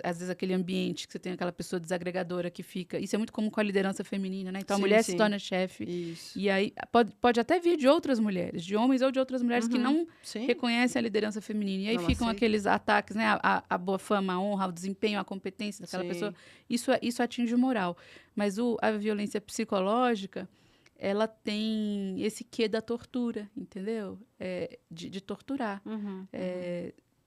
às vezes aquele ambiente que você tem aquela pessoa desagregadora que fica... Isso é muito comum com a liderança feminina, né? Então, a mulher se torna chefe. Isso. E aí pode até vir de outras mulheres, de homens ou de outras mulheres que não reconhecem a liderança feminina. E aí ficam aqueles ataques, né? A boa fama, a honra, o desempenho, a competência daquela pessoa. Isso atinge o moral. Mas a violência psicológica, ela tem esse quê da tortura, entendeu? De torturar.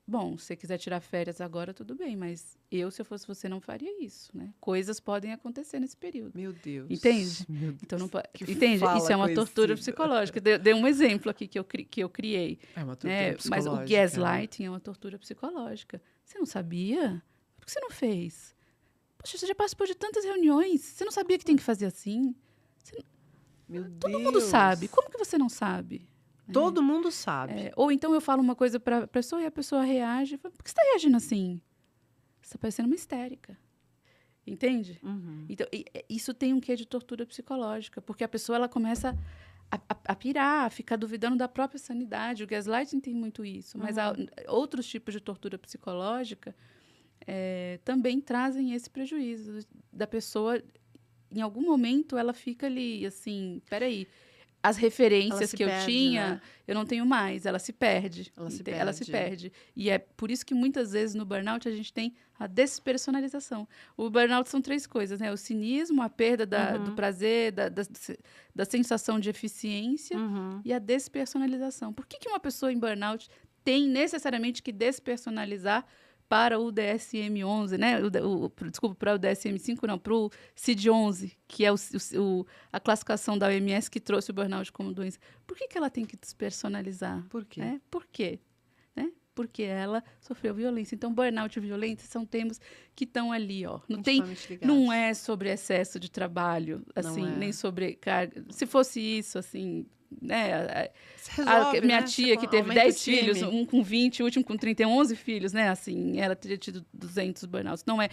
Bom, se você quiser tirar férias agora, tudo bem, mas se eu fosse você, não faria isso, né? Coisas podem acontecer nesse período. Meu Deus. Entende? Meu Deus. Então, não pode... Entende? Isso é uma tortura psicológica. Dei um exemplo aqui que eu criei. É uma tortura psicológica. Mas o gaslighting é uma tortura psicológica. Você não sabia? Por que você não fez? Poxa, você já participou de tantas reuniões. Você não sabia que tem que fazer assim? Meu Deus. Todo mundo sabe. Como que você não sabe? Todo mundo sabe. Ou então eu falo uma coisa para a pessoa e a pessoa reage. Por que você está reagindo assim? Você está parecendo uma histérica. Entende? Então, isso tem um quê de tortura psicológica, porque a pessoa ela começa a pirar, a ficar duvidando da própria sanidade. O gaslighting tem muito isso, mas outros tipos de tortura psicológica também trazem esse prejuízo da pessoa. Em algum momento, ela fica ali, assim, peraí, as referências que eu tinha, eu não tenho mais, ela se perde. Ela se perde. E é por isso que muitas vezes no burnout a gente tem a despersonalização. O burnout são 3 coisas, né? O cinismo, a perda do prazer, da sensação de eficiência e a despersonalização. Por que uma pessoa em burnout tem necessariamente que despersonalizar para o DSM-11, né? Desculpa, para o DSM-5, não, para o CID-11, que é a classificação da OMS que trouxe o burnout como doença. Por que ela tem que despersonalizar? Por quê? Por quê? Né? Porque ela sofreu violência. Então, burnout e violência são termos que estão ali, ó. Não é sobre excesso de trabalho, assim, nem sobre carga. Se fosse isso, assim... né? Minha tia, que teve 10 filhos, um com 20, o último com 30, 11 filhos, né? Assim, ela teria tido 200 burnouts. Não é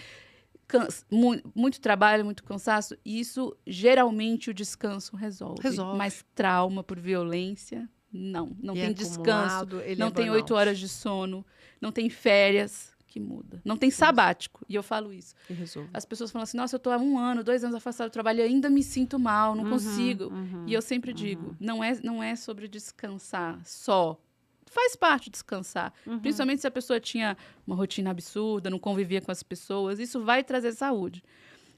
muito trabalho, muito cansaço. Isso, geralmente, o descanso resolve. Mas trauma por violência, não tem descanso, não tem 8 horas de sono, não tem férias, que muda. Não tem sabático. E eu falo isso. Que resolve. As pessoas falam assim, nossa, eu estou há 1 ano, 2 anos afastada do trabalho e ainda me sinto mal, não consigo. E eu sempre digo, não é sobre descansar só. Faz parte descansar. Principalmente se a pessoa tinha uma rotina absurda, não convivia com as pessoas. Isso vai trazer saúde.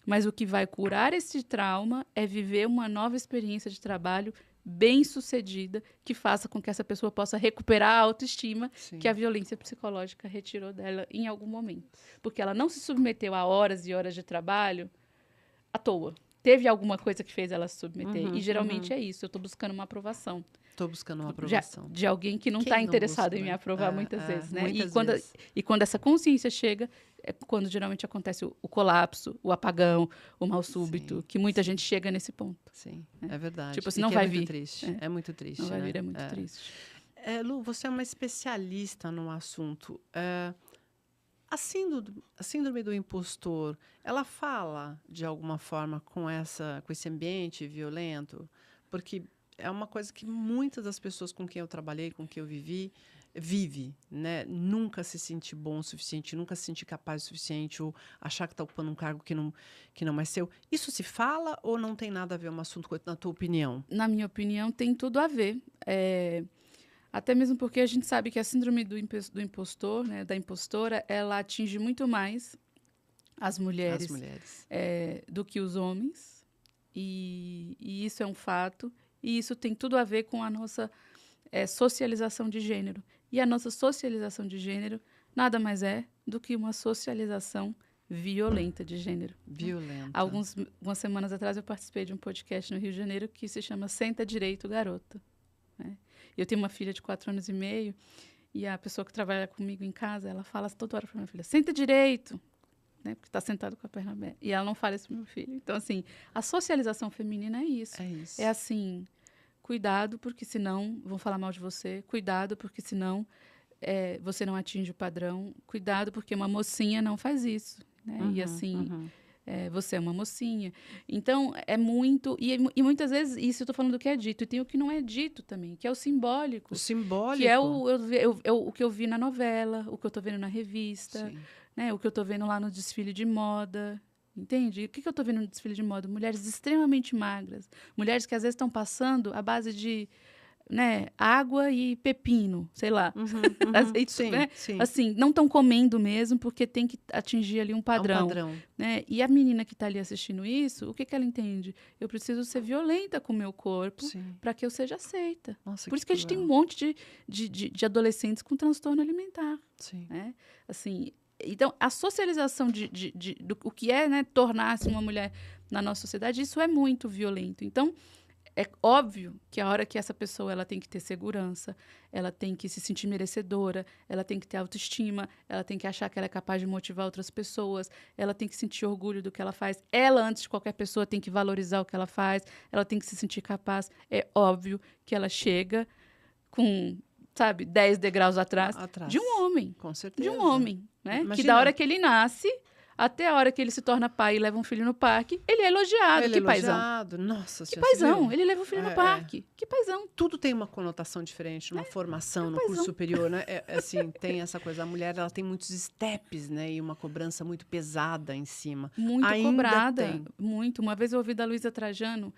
Mas o que vai curar esse trauma é viver uma nova experiência de trabalho bem-sucedida, que faça com que essa pessoa possa recuperar a autoestima que a violência psicológica retirou dela em algum momento. Porque ela não se submeteu a horas e horas de trabalho à toa. Teve alguma coisa que fez ela se submeter. E geralmente é isso, eu estou buscando uma aprovação. Estou buscando uma aprovação. De alguém que não Quem está não interessado busca, em me né? aprovar muitas vezes, né? Muitas Quando, vezes. e quando essa consciência chega, é quando geralmente acontece o colapso, o apagão, o mal súbito, que muita gente chega nesse ponto. Sim, é verdade. Tipo assim, E não que vai é muito vir. triste. É muito triste, Não vai né? vir, é muito triste. Lu, você é uma especialista no assunto. A síndrome do impostor, ela fala de alguma forma com esse ambiente violento? Porque é uma coisa que muitas das pessoas com quem eu trabalhei, com quem eu vive, né? Nunca se sentir bom o suficiente, nunca se sentir capaz o suficiente, ou achar que está ocupando um cargo que não é seu. Isso se fala ou não tem nada a ver um assunto com, na tua opinião? Na minha opinião, tem tudo a ver. Até mesmo porque a gente sabe que a síndrome do impostor, né, da impostora, ela atinge muito mais as mulheres, do que os homens. E isso é um fato. E isso tem tudo a ver com a nossa socialização de gênero. E a nossa socialização de gênero nada mais é do que uma socialização violenta de gênero. Violenta. Algumas semanas atrás eu participei de um podcast no Rio de Janeiro que se chama Senta Direito, Garota. Né? Eu tenho uma filha de 4 anos e meio e a pessoa que trabalha comigo em casa, ela fala toda hora para minha filha, senta direito, né? Porque está sentado com a perna aberta. E ela não fala isso para meu filho. Então, assim, a socialização feminina é isso. É isso. É assim, cuidado, porque senão vão falar mal de você. Cuidado, porque senão você não atinge o padrão. Cuidado, porque uma mocinha não faz isso. Né? E assim, você é uma mocinha. Então, é muito... E muitas vezes, isso eu estou falando do que é dito. E tem o que não é dito também, que é o simbólico. O simbólico. Que é o que eu vi na novela, o que eu estou vendo na revista, né? O que eu estou vendo lá no desfile de moda. Entende? O que eu estou vendo no desfile de moda? Mulheres extremamente magras. Mulheres que às vezes estão passando à base de, né, água e pepino, sei lá. Sim, né? sim. Assim, não estão comendo mesmo porque tem que atingir ali um padrão. Né? E a menina que está ali assistindo isso, o que ela entende? Eu preciso ser violenta com o meu corpo para que eu seja aceita. Nossa, por isso que a gente tem um monte de adolescentes com transtorno alimentar. Sim. Né? Assim, então, a socialização do o que é, né, tornar-se uma mulher na nossa sociedade, isso é muito violento. Então, é óbvio que a hora que essa pessoa ela tem que ter segurança, ela tem que se sentir merecedora, ela tem que ter autoestima, ela tem que achar que ela é capaz de motivar outras pessoas, ela tem que sentir orgulho do que ela faz. Ela, antes de qualquer pessoa, tem que valorizar o que ela faz, ela tem que se sentir capaz. É óbvio que ela chega com, 10 degraus atrás de um homem. Com certeza. De um homem, né? Imagina. Que da hora que ele nasce até a hora que ele se torna pai e leva um filho no parque, ele é elogiado. Ele paizão. Nossa que paizão. Ele leva um filho no parque. Que paizão. Tudo tem uma conotação diferente, uma formação no curso superior, né? Assim, tem essa coisa. A mulher, ela tem muitos steps, né? E uma cobrança muito pesada em cima. Muito ainda cobrada. Tem. Muito. Uma vez eu ouvi da Luísa Trajano,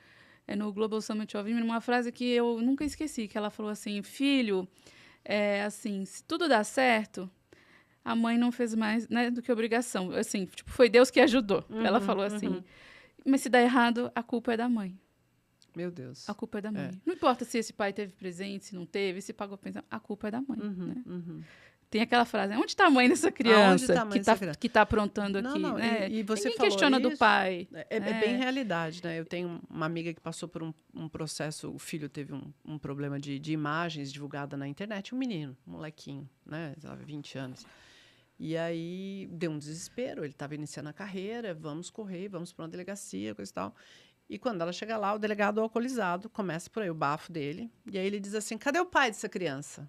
no Global Summit of Women, uma frase que eu nunca esqueci, que ela falou assim, filho, assim, se tudo dá certo, a mãe não fez mais, né, do que obrigação. Assim, tipo, foi Deus que ajudou. Ela falou assim. Mas se dá errado, a culpa é da mãe. Meu Deus. A culpa é da mãe. Não importa se esse pai teve presente, se não teve, se pagou pensão, a culpa é da mãe. Né? Tem aquela frase, onde está a mãe dessa criança que está aprontando aqui? Não, né? E você ninguém falou questiona isso, do pai. É bem realidade, né? Eu tenho uma amiga que passou por um processo, o filho teve um problema de imagens divulgada na internet, um menino, um molequinho, né? 20 anos. E aí deu um desespero, ele estava iniciando a carreira, vamos correr, vamos para uma delegacia, coisa e tal. E quando ela chega lá, o delegado alcoolizado, começa por aí o bafo dele, e aí ele diz assim, cadê o pai dessa criança?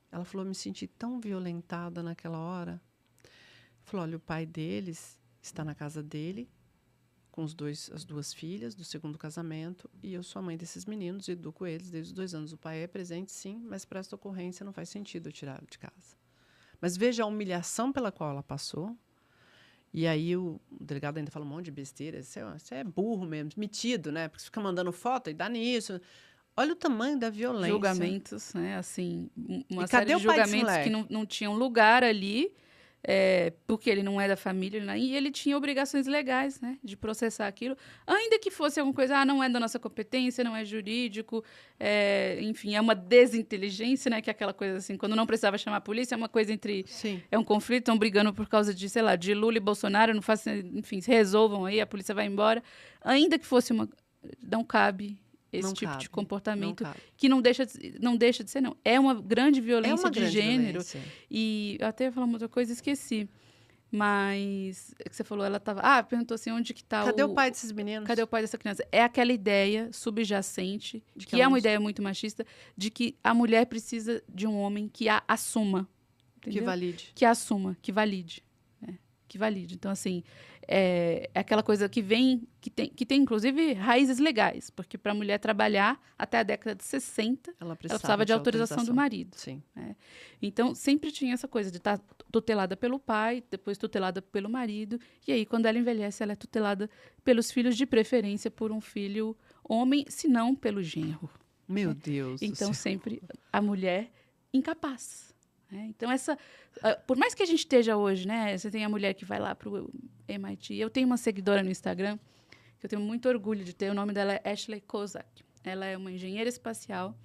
Ela falou, me senti tão violentada naquela hora. Falou, olha, o pai deles está na casa dele, com as 2 filhas do segundo casamento, e eu sou a mãe desses meninos, educo eles desde os 2 anos. O pai é presente, sim, mas para esta ocorrência não faz sentido eu tirá-lo de casa. Mas veja a humilhação pela qual ela passou. E aí o delegado ainda fala um monte de besteira. Você é burro mesmo, metido, né? Porque você fica mandando foto e dá nisso. Olha o tamanho da violência. Julgamentos, né? Assim, E uma cadê série o de pai desse julgamentos que moleque? não tinham lugar ali, porque ele não é da família, e ele tinha obrigações legais, né? De processar aquilo, ainda que fosse alguma coisa, não é da nossa competência, não é jurídico, enfim, é uma desinteligência, né? Que é aquela coisa assim, quando não precisava chamar a polícia, é uma coisa entre... Sim. É um conflito, estão brigando por causa de, sei lá, de Lula e Bolsonaro, não faz, enfim, se resolvam aí, a polícia vai embora. Ainda que fosse uma... Não cabe esse Não tipo de cabe. Não comportamento cabe. que não deixa de ser, não. É uma grande É violência uma de grande gênero. violência. E eu até ia falar uma outra coisa, esqueci. Mas é que você falou, ela estava... perguntou assim, onde que está Cadê o pai desses meninos? Cadê o pai dessa criança? É aquela ideia subjacente, De que que é ela uma não- ideia muito machista, de que a mulher precisa de um homem que a assuma. Que Entendeu? valide. Que a assuma, que valide. Né? Que valide. Então, assim, é aquela coisa que vem, que tem inclusive raízes legais, porque para a mulher trabalhar até a década de 60, Ela ela precisava de autorização do marido. Sim. Né? Então, sempre tinha essa coisa de estar tutelada pelo pai, depois tutelada pelo marido, e aí, quando ela envelhece, ela é tutelada pelos filhos, de preferência por um filho homem, se não pelo genro. Meu Deus do Então, céu. sempre a mulher incapaz. Né? Então, por mais que a gente esteja hoje, né? Você tem a mulher que vai lá para o MIT. Eu tenho uma seguidora no Instagram, que eu tenho muito orgulho de ter. O nome dela é Ashley Kozak. Ela é uma engenheira espacial.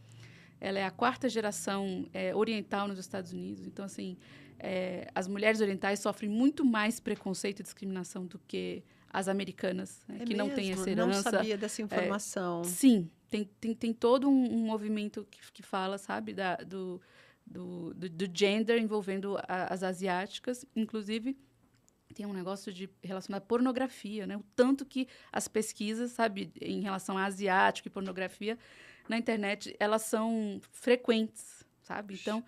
Ela é a 4ª geração oriental nos Estados Unidos. Então, assim, as mulheres orientais sofrem muito mais preconceito e discriminação do que as americanas, né, que não têm essa herança. Não sabia dessa informação. Sim, tem todo um movimento que fala, sabe, do gender envolvendo as asiáticas. Inclusive, tem um negócio relacionado à pornografia, né? O tanto que as pesquisas, sabe, em relação a asiático e pornografia na internet, elas são frequentes, sabe? Então,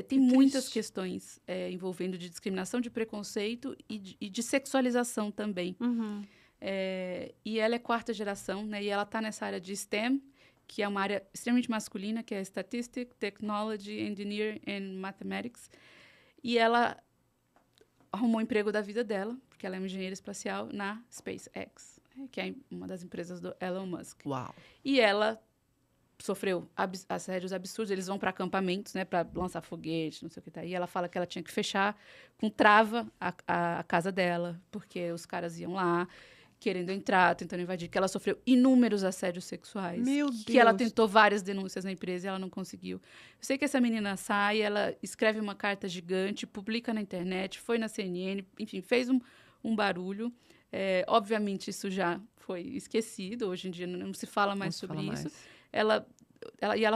tem muitas questões envolvendo de discriminação, de preconceito e de sexualização também. Uhum. E ela é 4ª geração, né? E ela está nessa área de STEM, que é uma área extremamente masculina, que é Statistics, Technology, Engineering and Mathematics. E ela arrumou o emprego da vida dela, porque ela é uma engenheira espacial, na SpaceX, que é uma das empresas do Elon Musk. Uau. E ela sofreu assédios absurdos. Eles vão para acampamentos, né, para lançar foguete, não sei o que tá. E ela fala que ela tinha que fechar com trava a casa dela, porque os caras iam lá querendo entrar, tentando invadir, que ela sofreu inúmeros assédios sexuais. Meu que Deus. ela tentou várias denúncias na empresa e ela não conseguiu. Eu sei que essa menina sai, ela escreve uma carta gigante, publica na internet, foi na CNN, enfim, fez um barulho. Obviamente, isso já foi esquecido. Hoje em dia não se fala mais sobre isso. Ela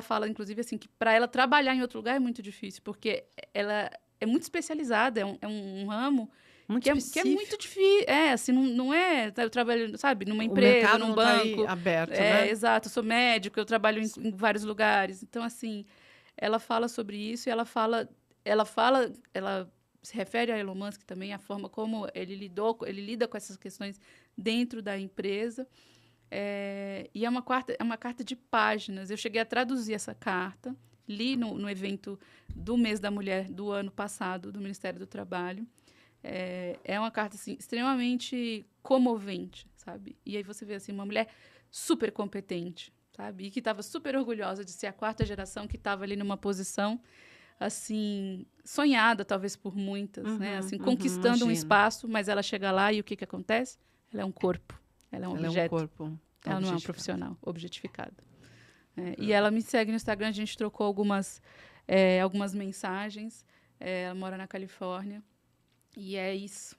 fala, inclusive, assim, que para ela trabalhar em outro lugar é muito difícil, porque ela é muito especializada, é um ramo muito que é muito difícil. Assim, não é... Eu trabalho, sabe, numa empresa, num banco. Tá aí aberto, né? Exato, eu sou médico, eu trabalho em vários lugares. Então, assim, ela fala sobre isso e ela se refere a Elon Musk também, a forma como ele lida com essas questões dentro da empresa. E é uma carta de páginas. Eu cheguei a traduzir essa carta, li no evento do Mês da Mulher do ano passado, do Ministério do Trabalho. É uma carta assim, extremamente comovente, sabe? E aí você vê assim, uma mulher super competente, sabe? E que estava super orgulhosa de ser a 4ª geração que estava ali numa posição assim, sonhada talvez por muitas, né? Assim, conquistando um espaço, mas ela chega lá e o que acontece? Ela é um corpo, ela é um objeto. É um corpo. Ela não é um profissional objetificado. E ela me segue no Instagram, a gente trocou algumas mensagens. Ela mora na Califórnia. E é isso.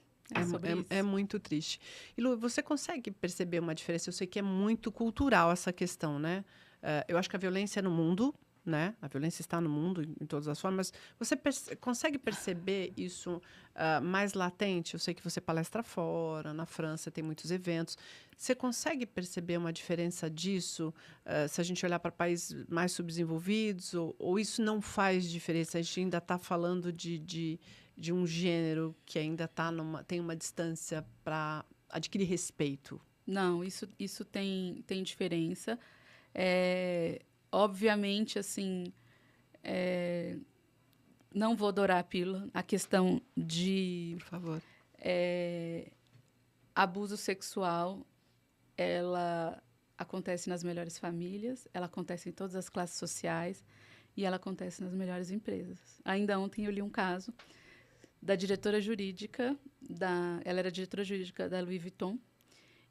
Sobre isso. É muito triste. E, Lu, você consegue perceber uma diferença? Eu sei que é muito cultural essa questão, né? Eu acho que a violência é no mundo, né? A violência está no mundo em todas as formas. Você consegue perceber isso mais latente? Eu sei que você palestra fora, na França tem muitos eventos. Você consegue perceber uma diferença disso se a gente olhar para países mais subdesenvolvidos? Ou isso não faz diferença? A gente ainda está falando de um gênero que ainda tem uma distância para adquirir respeito? Não, isso tem diferença. Obviamente, assim, não vou dourar a pílula, a questão de Por favor. Abuso sexual, ela acontece nas melhores famílias, ela acontece em todas as classes sociais e ela acontece nas melhores empresas. Ainda ontem eu li um caso da diretora jurídica, ela era diretora jurídica da Louis Vuitton,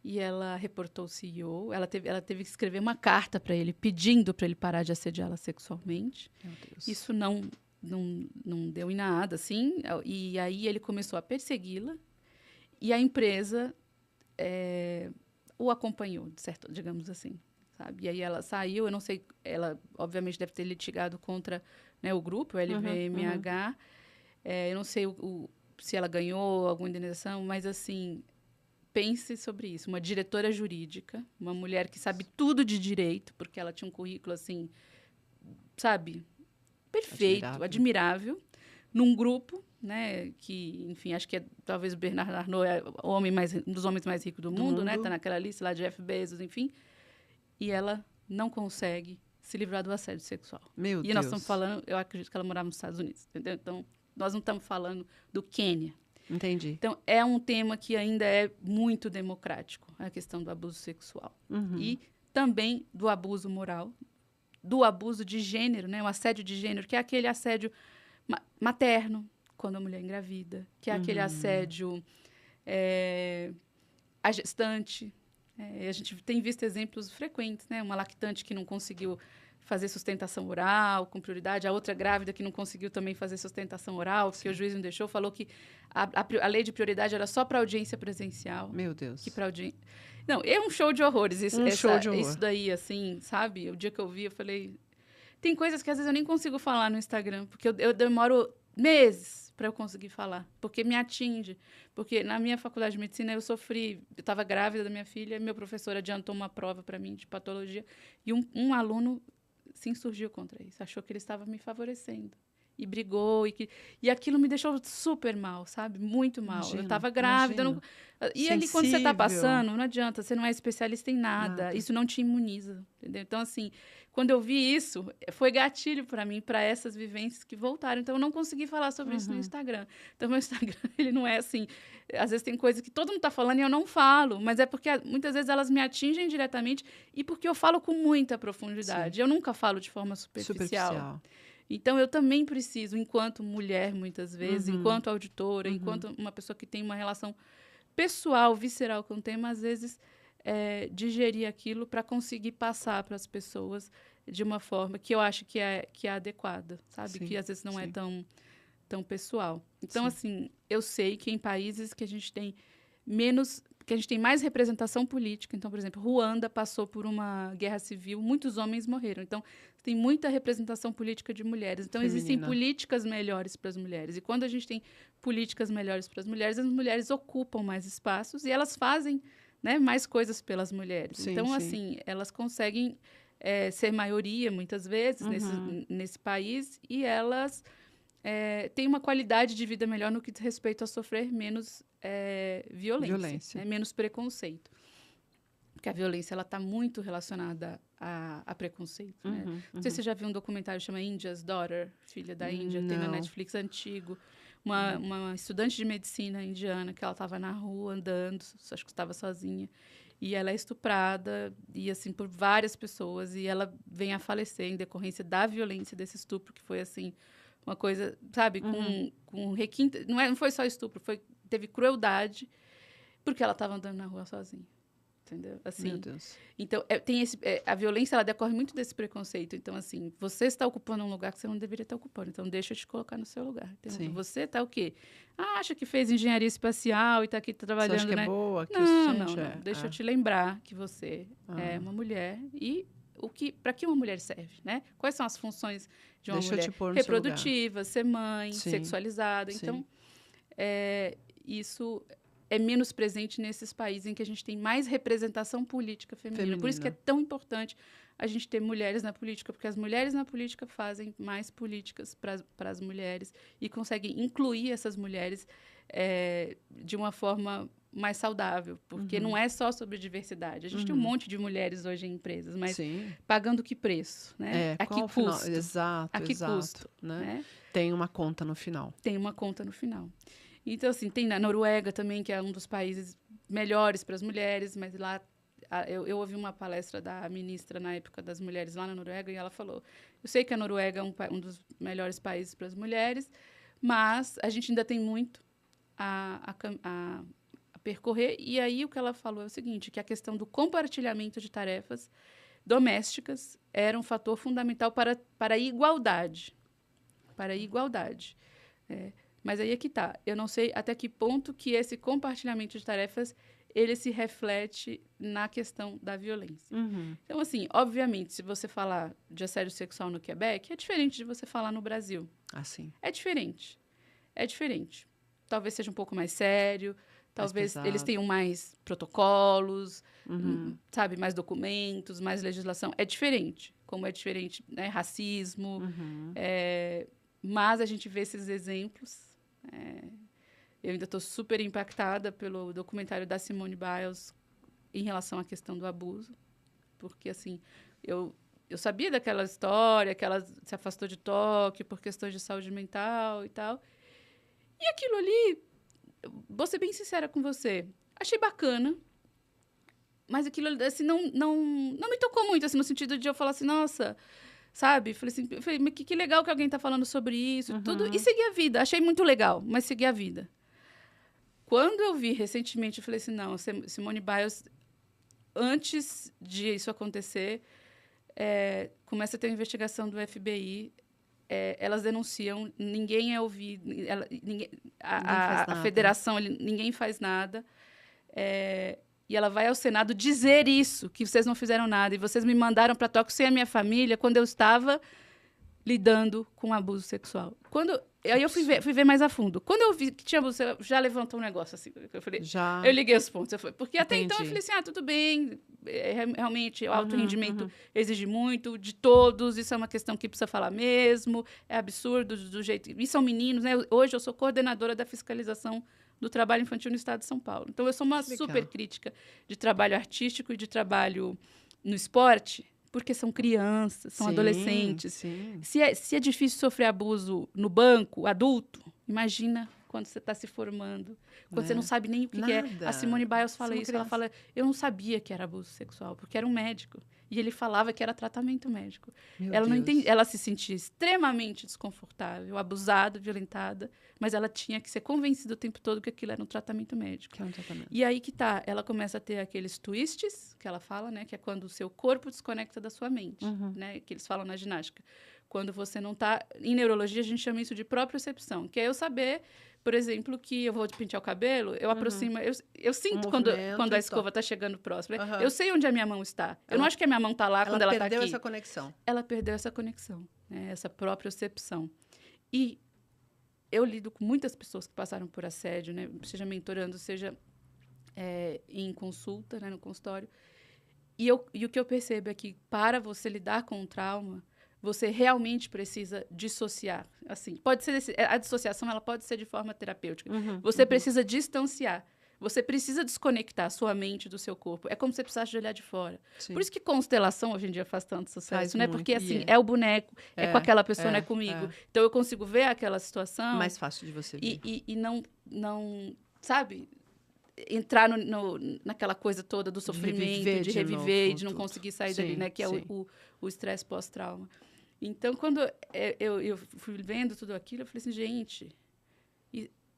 e ela reportou o CEO, ela teve que escrever uma carta para ele, pedindo para ele parar de assediá-la sexualmente. Meu Deus. Isso não deu em nada, assim, e aí ele começou a persegui-la, e a empresa o acompanhou, certo, digamos assim, sabe? E aí ela saiu, eu não sei, ela obviamente deve ter litigado contra, né, o grupo, o LVMH, eu não sei se ela ganhou alguma indenização, mas assim, pense sobre isso. Uma diretora jurídica, uma mulher que sabe tudo de direito, porque ela tinha um currículo assim, sabe, perfeito, admirável, num grupo, né, que, enfim, acho que talvez o Bernard Arnault é um dos homens mais ricos do mundo, né, tá naquela lista lá de Jeff Bezos, enfim, e ela não consegue se livrar do assédio sexual. Meu Deus. E nós estamos falando, eu acredito que ela morava nos Estados Unidos, entendeu? Então, nós não estamos falando do Quênia. Entendi. Então, é um tema que ainda é muito democrático, a questão do abuso sexual. E também do abuso moral, do abuso de gênero, né, o assédio de gênero, que é aquele assédio materno, quando a mulher engravida, que é aquele assédio à gestante. A gente tem visto exemplos frequentes, né? Uma lactante que não conseguiu fazer sustentação oral com prioridade, a outra grávida que não conseguiu também fazer sustentação oral, porque o juiz não deixou, falou que a lei de prioridade era só para audiência presencial. Meu Deus. Que para audiência... Não, é um show de horrores. Show de horror. Isso daí, assim, sabe? O dia que eu vi, eu falei... Tem coisas que às vezes eu nem consigo falar no Instagram, porque eu demoro meses para eu conseguir falar, porque me atinge. Porque na minha faculdade de medicina eu estava grávida da minha filha, meu professor adiantou uma prova para mim de patologia, e um aluno se insurgiu contra isso, achou que ele estava me favorecendo. E brigou, e aquilo me deixou super mal, sabe? Muito mal. Imagino, eu estava grávida. E ali, quando você está passando, não adianta, você não é especialista em nada. Isso não te imuniza, entendeu? Então, assim, quando eu vi isso, foi gatilho para mim, para essas vivências que voltaram. Então, eu não consegui falar sobre isso no Instagram. Então, meu Instagram, ele não é assim... Às vezes tem coisas que todo mundo está falando e eu não falo, mas é porque muitas vezes elas me atingem diretamente e porque eu falo com muita profundidade. Sim. Eu nunca falo de forma superficial. Então, eu também preciso, enquanto mulher, muitas vezes, enquanto auditora, enquanto uma pessoa que tem uma relação pessoal, visceral com o tema, às vezes, digerir aquilo para conseguir passar para as pessoas de uma forma que eu acho que é adequada, sabe? Sim, que às vezes não é tão pessoal. Então, assim, eu sei que em países que a gente tem mais representação política. Então, por exemplo, Ruanda passou por uma guerra civil, muitos homens morreram. Então, tem muita representação política de mulheres. Então, existem políticas melhores para as mulheres. E quando a gente tem políticas melhores para as mulheres ocupam mais espaços e elas fazem, né, mais coisas pelas mulheres. Sim, então, assim, elas conseguem ser maioria, muitas vezes, nesse país, e elas têm uma qualidade de vida melhor no que diz respeito a sofrer menos violência. Né? Menos preconceito. Porque a violência está muito relacionada a preconceito. Né? Não sei se você já viu um documentário que chama India's Daughter, Filha da Índia, tem na Netflix, antigo. Uma estudante de medicina indiana que ela estava na rua andando, acho que estava sozinha, e ela é estuprada, e assim, por várias pessoas, e ela vem a falecer em decorrência da violência desse estupro, que foi assim, uma coisa, sabe, com requinte... Não foi só estupro, teve crueldade, porque ela estava andando na rua sozinha. Entendeu? Assim, meu Deus. Então, a violência, ela decorre muito desse preconceito. Então, assim, você está ocupando um lugar que você não deveria estar ocupando. Então, deixa eu te colocar no seu lugar. Você está o quê? Acha que fez engenharia espacial e está aqui trabalhando, você acha que né? é boa? Que não. Deixa eu te lembrar que você é uma mulher e para que uma mulher serve, né? Quais são as funções de uma mulher? Reprodutiva, ser mãe, sexualizada. Sim. Então, isso é menos presente nesses países em que a gente tem mais representação política feminina. Por isso que é tão importante a gente ter mulheres na política, porque as mulheres na política fazem mais políticas para as mulheres e conseguem incluir essas mulheres de uma forma mais saudável, porque não é só sobre diversidade. A gente tem um monte de mulheres hoje em empresas, mas pagando que preço, né? A que custo? Exato, a que exato, custo, né? Tem uma conta no final. Tem uma conta no final. Então, assim, tem na Noruega também, que é um dos países melhores para as mulheres, mas lá eu ouvi uma palestra da ministra na época das mulheres lá na Noruega e ela falou, eu sei que a Noruega é um dos melhores países para as mulheres, mas a gente ainda tem muito a percorrer. E aí o que ela falou é o seguinte, que a questão do compartilhamento de tarefas domésticas era um fator fundamental para a igualdade. Para a igualdade. Mas aí é que tá. Eu não sei até que ponto que esse compartilhamento de tarefas ele se reflete na questão da violência. Então, assim, obviamente, se você falar de assédio sexual no Quebec, é diferente de você falar no Brasil. Assim. É diferente. É diferente. Talvez seja um pouco mais sério, talvez eles tenham mais protocolos, sabe, mais documentos, mais legislação. É diferente, como é diferente, né, racismo. Mas a gente vê esses exemplos. Eu ainda estou super impactada pelo documentário da Simone Biles em relação à questão do abuso, porque, assim, eu sabia daquela história, que ela se afastou de Tóquio por questões de saúde mental e tal. E aquilo ali, vou ser bem sincera com você, achei bacana, mas aquilo, assim, não me tocou muito, assim, no sentido de eu falar assim, nossa, sabe? Falei, que legal que alguém está falando sobre isso, tudo, e segui a vida. Achei muito legal, mas segui a vida. Quando eu vi recentemente, eu falei assim, não, Simone Biles, antes de isso acontecer, começa a ter uma investigação do FBI, elas denunciam, ninguém é ouvido, a federação, ninguém faz nada, e ela vai ao Senado dizer isso, que vocês não fizeram nada, e vocês me mandaram para Tóquio sem a minha família, quando eu estava lidando com abuso sexual. Aí eu fui ver mais a fundo. Quando eu vi que tinha abuso, já levantou um negócio assim. Eu liguei os pontos. Porque até então eu falei assim, tudo bem, realmente o alto rendimento exige muito de todos, isso é uma questão que precisa falar mesmo, é absurdo do jeito... E são meninos, né? Hoje eu sou coordenadora da fiscalização do trabalho infantil no estado de São Paulo. Então, eu sou uma super crítica de trabalho artístico e de trabalho no esporte, porque são crianças, são adolescentes. Sim. Se é difícil sofrer abuso no banco, adulto, imagina quando você está se formando, quando você não sabe nem o que é. A Simone Biles fala isso, ela fala, eu não sabia que era abuso sexual, porque era um médico. E ele falava que era tratamento médico. Ela não entendia, ela se sentia extremamente desconfortável, abusada, violentada, mas ela tinha que ser convencida o tempo todo que aquilo era um tratamento médico. E aí que tá, ela começa a ter aqueles twists, que ela fala, né, que é quando o seu corpo desconecta da sua mente, né, que eles falam na ginástica. Quando você não tá... Em neurologia, a gente chama isso de propriocepção, que é eu saber, por exemplo, que eu vou pentear o cabelo, eu aproximo... Eu sinto quando a escova está chegando próxima. Eu sei onde a minha mão está. Eu não acho que a minha mão está lá quando ela está aqui. Ela perdeu essa conexão. Ela perdeu essa conexão, né? Essa propriocepção. E eu lido com muitas pessoas que passaram por assédio, né? Seja mentorando, seja em consulta, né? No consultório. E o que eu percebo é que, para você lidar com o trauma, você realmente precisa dissociar. Assim, pode ser a dissociação, ela pode ser de forma terapêutica. Você precisa distanciar. Você precisa desconectar a sua mente do seu corpo. É como se você precisasse de olhar de fora. Sim. Por isso que constelação hoje em dia faz tanto sucesso, né? Porque, assim, é o boneco, é com aquela pessoa, não é comigo. Então, eu consigo ver aquela situação... Mais fácil de você ver. E não, sabe... Entrar naquela coisa toda do sofrimento, de reviver e de não conseguir sair dali, né? Que é o estresse pós-trauma. Então, quando eu fui vendo tudo aquilo, eu falei assim, gente,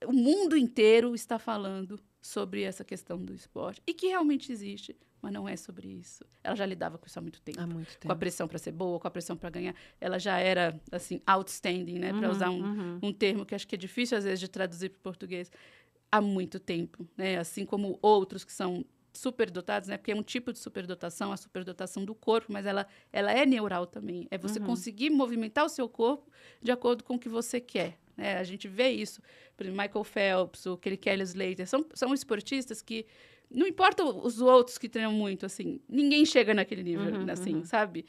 o mundo inteiro está falando sobre essa questão do esporte, e que realmente existe, mas não é sobre isso. Ela já lidava com isso há muito tempo. Com a pressão para ser boa, com a pressão para ganhar. Ela já era, assim, outstanding, né? Para usar um termo que acho que é difícil, às vezes, de traduzir para o português, há muito tempo, né? Assim como outros que são superdotados, né? Porque é um tipo de superdotação, a superdotação do corpo, mas ela é neural também. É você conseguir movimentar o seu corpo de acordo com o que você quer, né? A gente vê isso. Por exemplo, Michael Phelps, o Kelly Slater, são esportistas que, não importa os outros que treinam muito, assim, ninguém chega naquele nível, assim, sabe?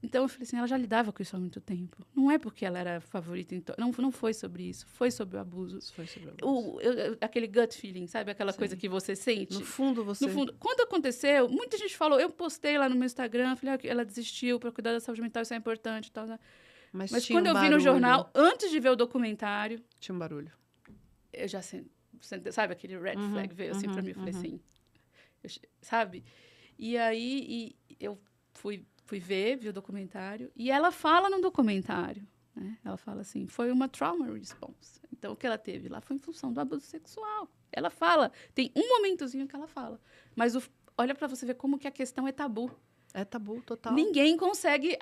Então, eu falei assim, ela já lidava com isso há muito tempo. Não é porque ela era favorita. Não foi sobre isso. Foi sobre o abuso. Foi sobre o abuso. Aquele gut feeling, sabe? Aquela Sim. coisa que você sente. No fundo, você... No fundo, quando aconteceu, muita gente falou, eu postei lá no meu Instagram, falei, ela desistiu para cuidar da saúde mental, isso é importante e tal. Né? Mas tinha quando eu vi no jornal, antes de ver o documentário... Tinha um barulho. Eu já sabe, aquele red flag veio assim para mim, eu falei assim, sabe? E aí eu fui ver, vi o documentário, e ela fala no documentário, né? Ela fala assim, foi uma trauma response. Então, o que ela teve lá foi em função do abuso sexual. Ela fala, tem um momentozinho que ela fala, mas olha para você ver como que a questão é tabu. É tabu, total. Ninguém consegue,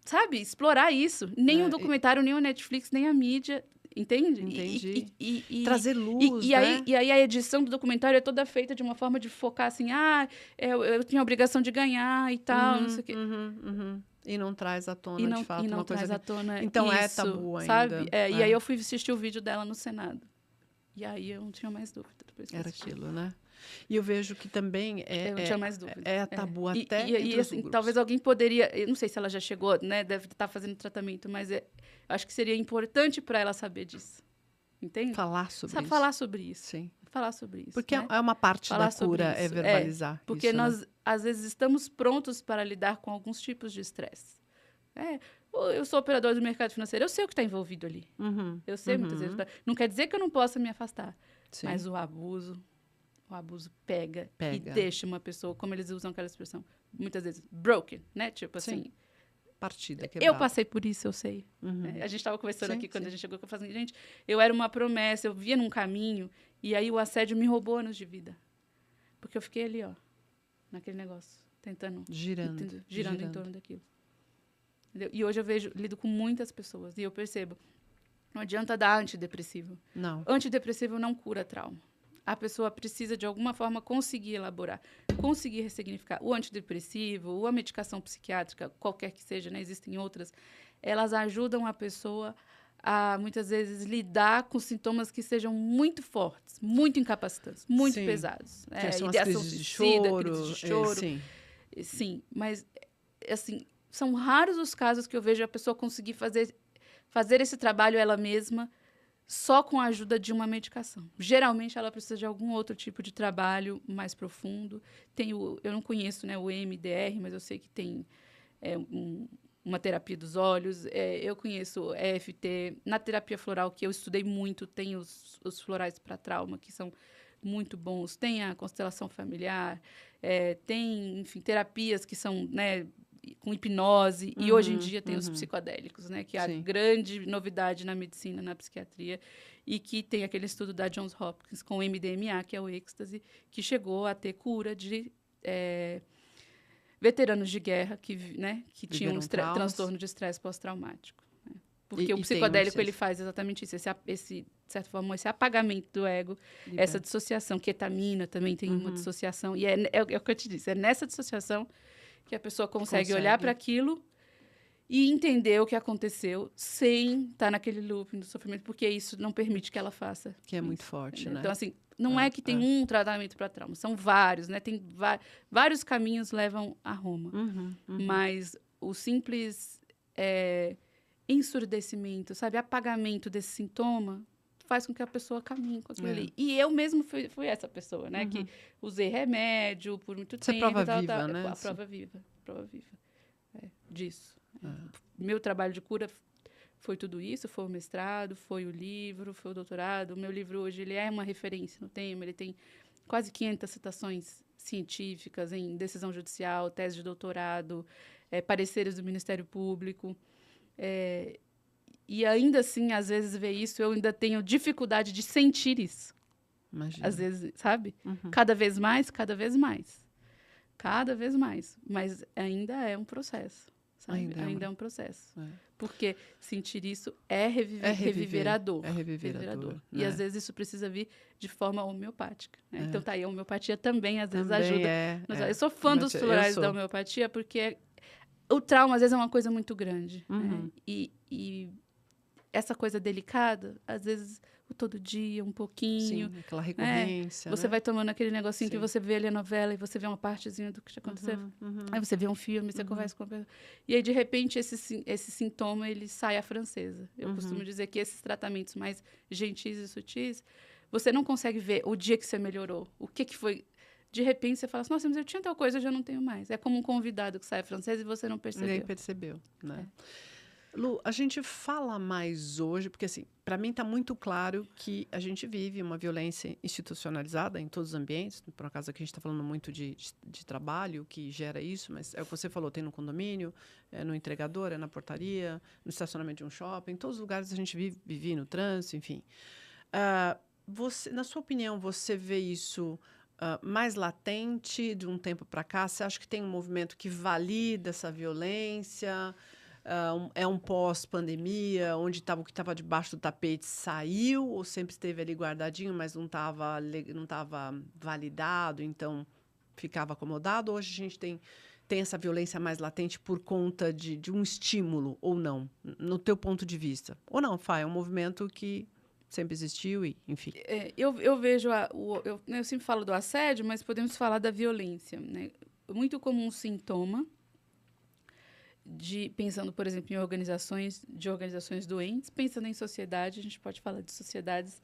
sabe, explorar isso. Nem o documentário, nem o Netflix, nem a mídia... Entende? Entendi. Trazer luz, né? E aí a edição do documentário é toda feita de uma forma de focar assim, eu tinha a obrigação de ganhar e tal, não sei o quê. E não traz à tona, de fato, e não uma traz coisa à tona então isso, é tabu ainda. Sabe? E aí eu fui assistir o vídeo dela no Senado. E aí eu não tinha mais dúvida. Depois que era aquilo, né? E eu vejo que também eu não tinha mais dúvida. É tabu até entre os assim, grupos. talvez alguém poderia... Eu não sei se ela já chegou, né? Deve estar fazendo tratamento, mas acho que seria importante para ela saber disso. Entende? Falar sobre isso. Falar sobre isso. Sim. Falar sobre isso. Porque né? é uma parte falar da cura, é verbalizar porque isso, nós, né? às vezes, estamos prontos para lidar com alguns tipos de estresse. Eu sou operador do mercado financeiro, eu sei o que está envolvido ali. Eu sei muitas vezes. Não quer dizer que eu não possa me afastar. Sim. Mas o abuso pega e deixa uma pessoa, como eles usam aquela expressão, muitas vezes, broken, né? Tipo assim... Partida, quebrada. Eu passei por isso, eu sei. A gente estava conversando aqui quando a gente chegou, que eu falei assim, gente, eu era uma promessa, eu via num caminho, e aí o assédio me roubou anos de vida. Porque eu fiquei ali, ó, naquele negócio, tentando... Girando em torno daquilo. Entendeu? E hoje eu lido com muitas pessoas, e eu percebo, não adianta dar antidepressivo. Não. Antidepressivo não cura trauma. A pessoa precisa, de alguma forma, conseguir elaborar, conseguir ressignificar. O antidepressivo, ou a medicação psiquiátrica, qualquer que seja, né? Existem outras, elas ajudam a pessoa a, muitas vezes, lidar com sintomas que sejam muito fortes, muito incapacitantes, muito pesados. São ideação as crises de suicida, choro. crises de choro. Sim, mas, assim, são raros os casos que eu vejo a pessoa conseguir fazer esse trabalho ela mesma, só com a ajuda de uma medicação. Geralmente, ela precisa de algum outro tipo de trabalho mais profundo. Eu não conheço, né, o EMDR, mas eu sei que tem uma terapia dos olhos. Eu conheço o EFT. Na terapia floral, que eu estudei muito, tem os florais para trauma, que são muito bons. Tem a constelação familiar. Tem, enfim, terapias que são... né, com hipnose, e hoje em dia tem os psicodélicos, né, que é a grande novidade na medicina, na psiquiatria, e que tem aquele estudo da Johns Hopkins com o MDMA, que é o êxtase, que chegou a ter cura de veteranos de guerra que tinham transtorno de estresse pós-traumático. Né? Porque o psicodélico ele faz exatamente isso, de certa forma, esse apagamento do ego, essa dissociação. Ketamina também tem uma dissociação, e é o que eu te disse, é nessa dissociação que a pessoa consegue olhar para aquilo e entender o que aconteceu sem estar naquele looping do sofrimento, porque isso não permite que ela faça. Que é muito forte, né? Então, assim, não é que tem um tratamento para trauma, são vários, né? Tem vários caminhos levam a Roma. Mas o simples ensurdecimento, sabe? Apagamento desse sintoma faz com que a pessoa caminhe com aquilo ali. E eu mesmo fui essa pessoa, né? Que usei remédio por muito tempo. Você é prova viva, né? A prova viva disso. Meu trabalho de cura foi tudo isso, foi o mestrado, foi o livro, foi o doutorado. O meu livro hoje ele é uma referência no tema, ele tem quase 500 citações científicas em decisão judicial, tese de doutorado, pareceres do Ministério Público. E ainda assim, às vezes, ver isso, eu ainda tenho dificuldade de sentir isso. Imagina. Às vezes, sabe? Cada vez mais, cada vez mais. Cada vez mais. Mas ainda é um processo. Sabe? Ainda é um processo. Porque sentir isso é reviver a dor. É reviver a dor. E, né? às vezes, isso precisa vir de forma homeopática. Né? Então, tá aí, a homeopatia também, às vezes, ajuda. Eu sou fã dos florais da homeopatia, porque o trauma, às vezes, é uma coisa muito grande. Né? E essa coisa delicada, às vezes, o todo dia, um pouquinho. Sim, aquela recorrência, Você né? vai tomando aquele negocinho que Sim. você vê ali a novela e você vê uma partezinha do que aconteceu. Uhum. Aí você vê um filme, você conversa com a pessoa. E aí, de repente, esse sintoma, ele sai à francesa. Eu costumo dizer que esses tratamentos mais gentis e sutis, você não consegue ver o dia que você melhorou. O que foi... De repente, você fala assim, nossa, mas eu tinha tal coisa, eu já não tenho mais. É como um convidado que sai à francesa e você não percebeu. Nem percebeu, né? Lu, a gente fala mais hoje, porque assim, para mim está muito claro que a gente vive uma violência institucionalizada em todos os ambientes. Por acaso aqui a gente está falando muito de trabalho, que gera isso, mas é o que você falou, tem no condomínio, é no entregador, é na portaria, no estacionamento de um shopping, em todos os lugares a gente vive no trânsito, enfim. Na sua opinião, você vê isso mais latente de um tempo para cá? Você acha que tem um movimento que valida essa violência? É um pós-pandemia, onde o que estava debaixo do tapete saiu, ou sempre esteve ali guardadinho, mas não estava validado, então ficava acomodado? Hoje a gente tem essa violência mais latente por conta de um estímulo, ou não, no teu ponto de vista? Ou não, Fá, é um movimento que sempre existiu e, enfim. Eu vejo, eu sempre falo do assédio, mas podemos falar da violência, né? Muito como um sintoma pensando, por exemplo, em organizações doentes, pensando em sociedade, a gente pode falar de sociedades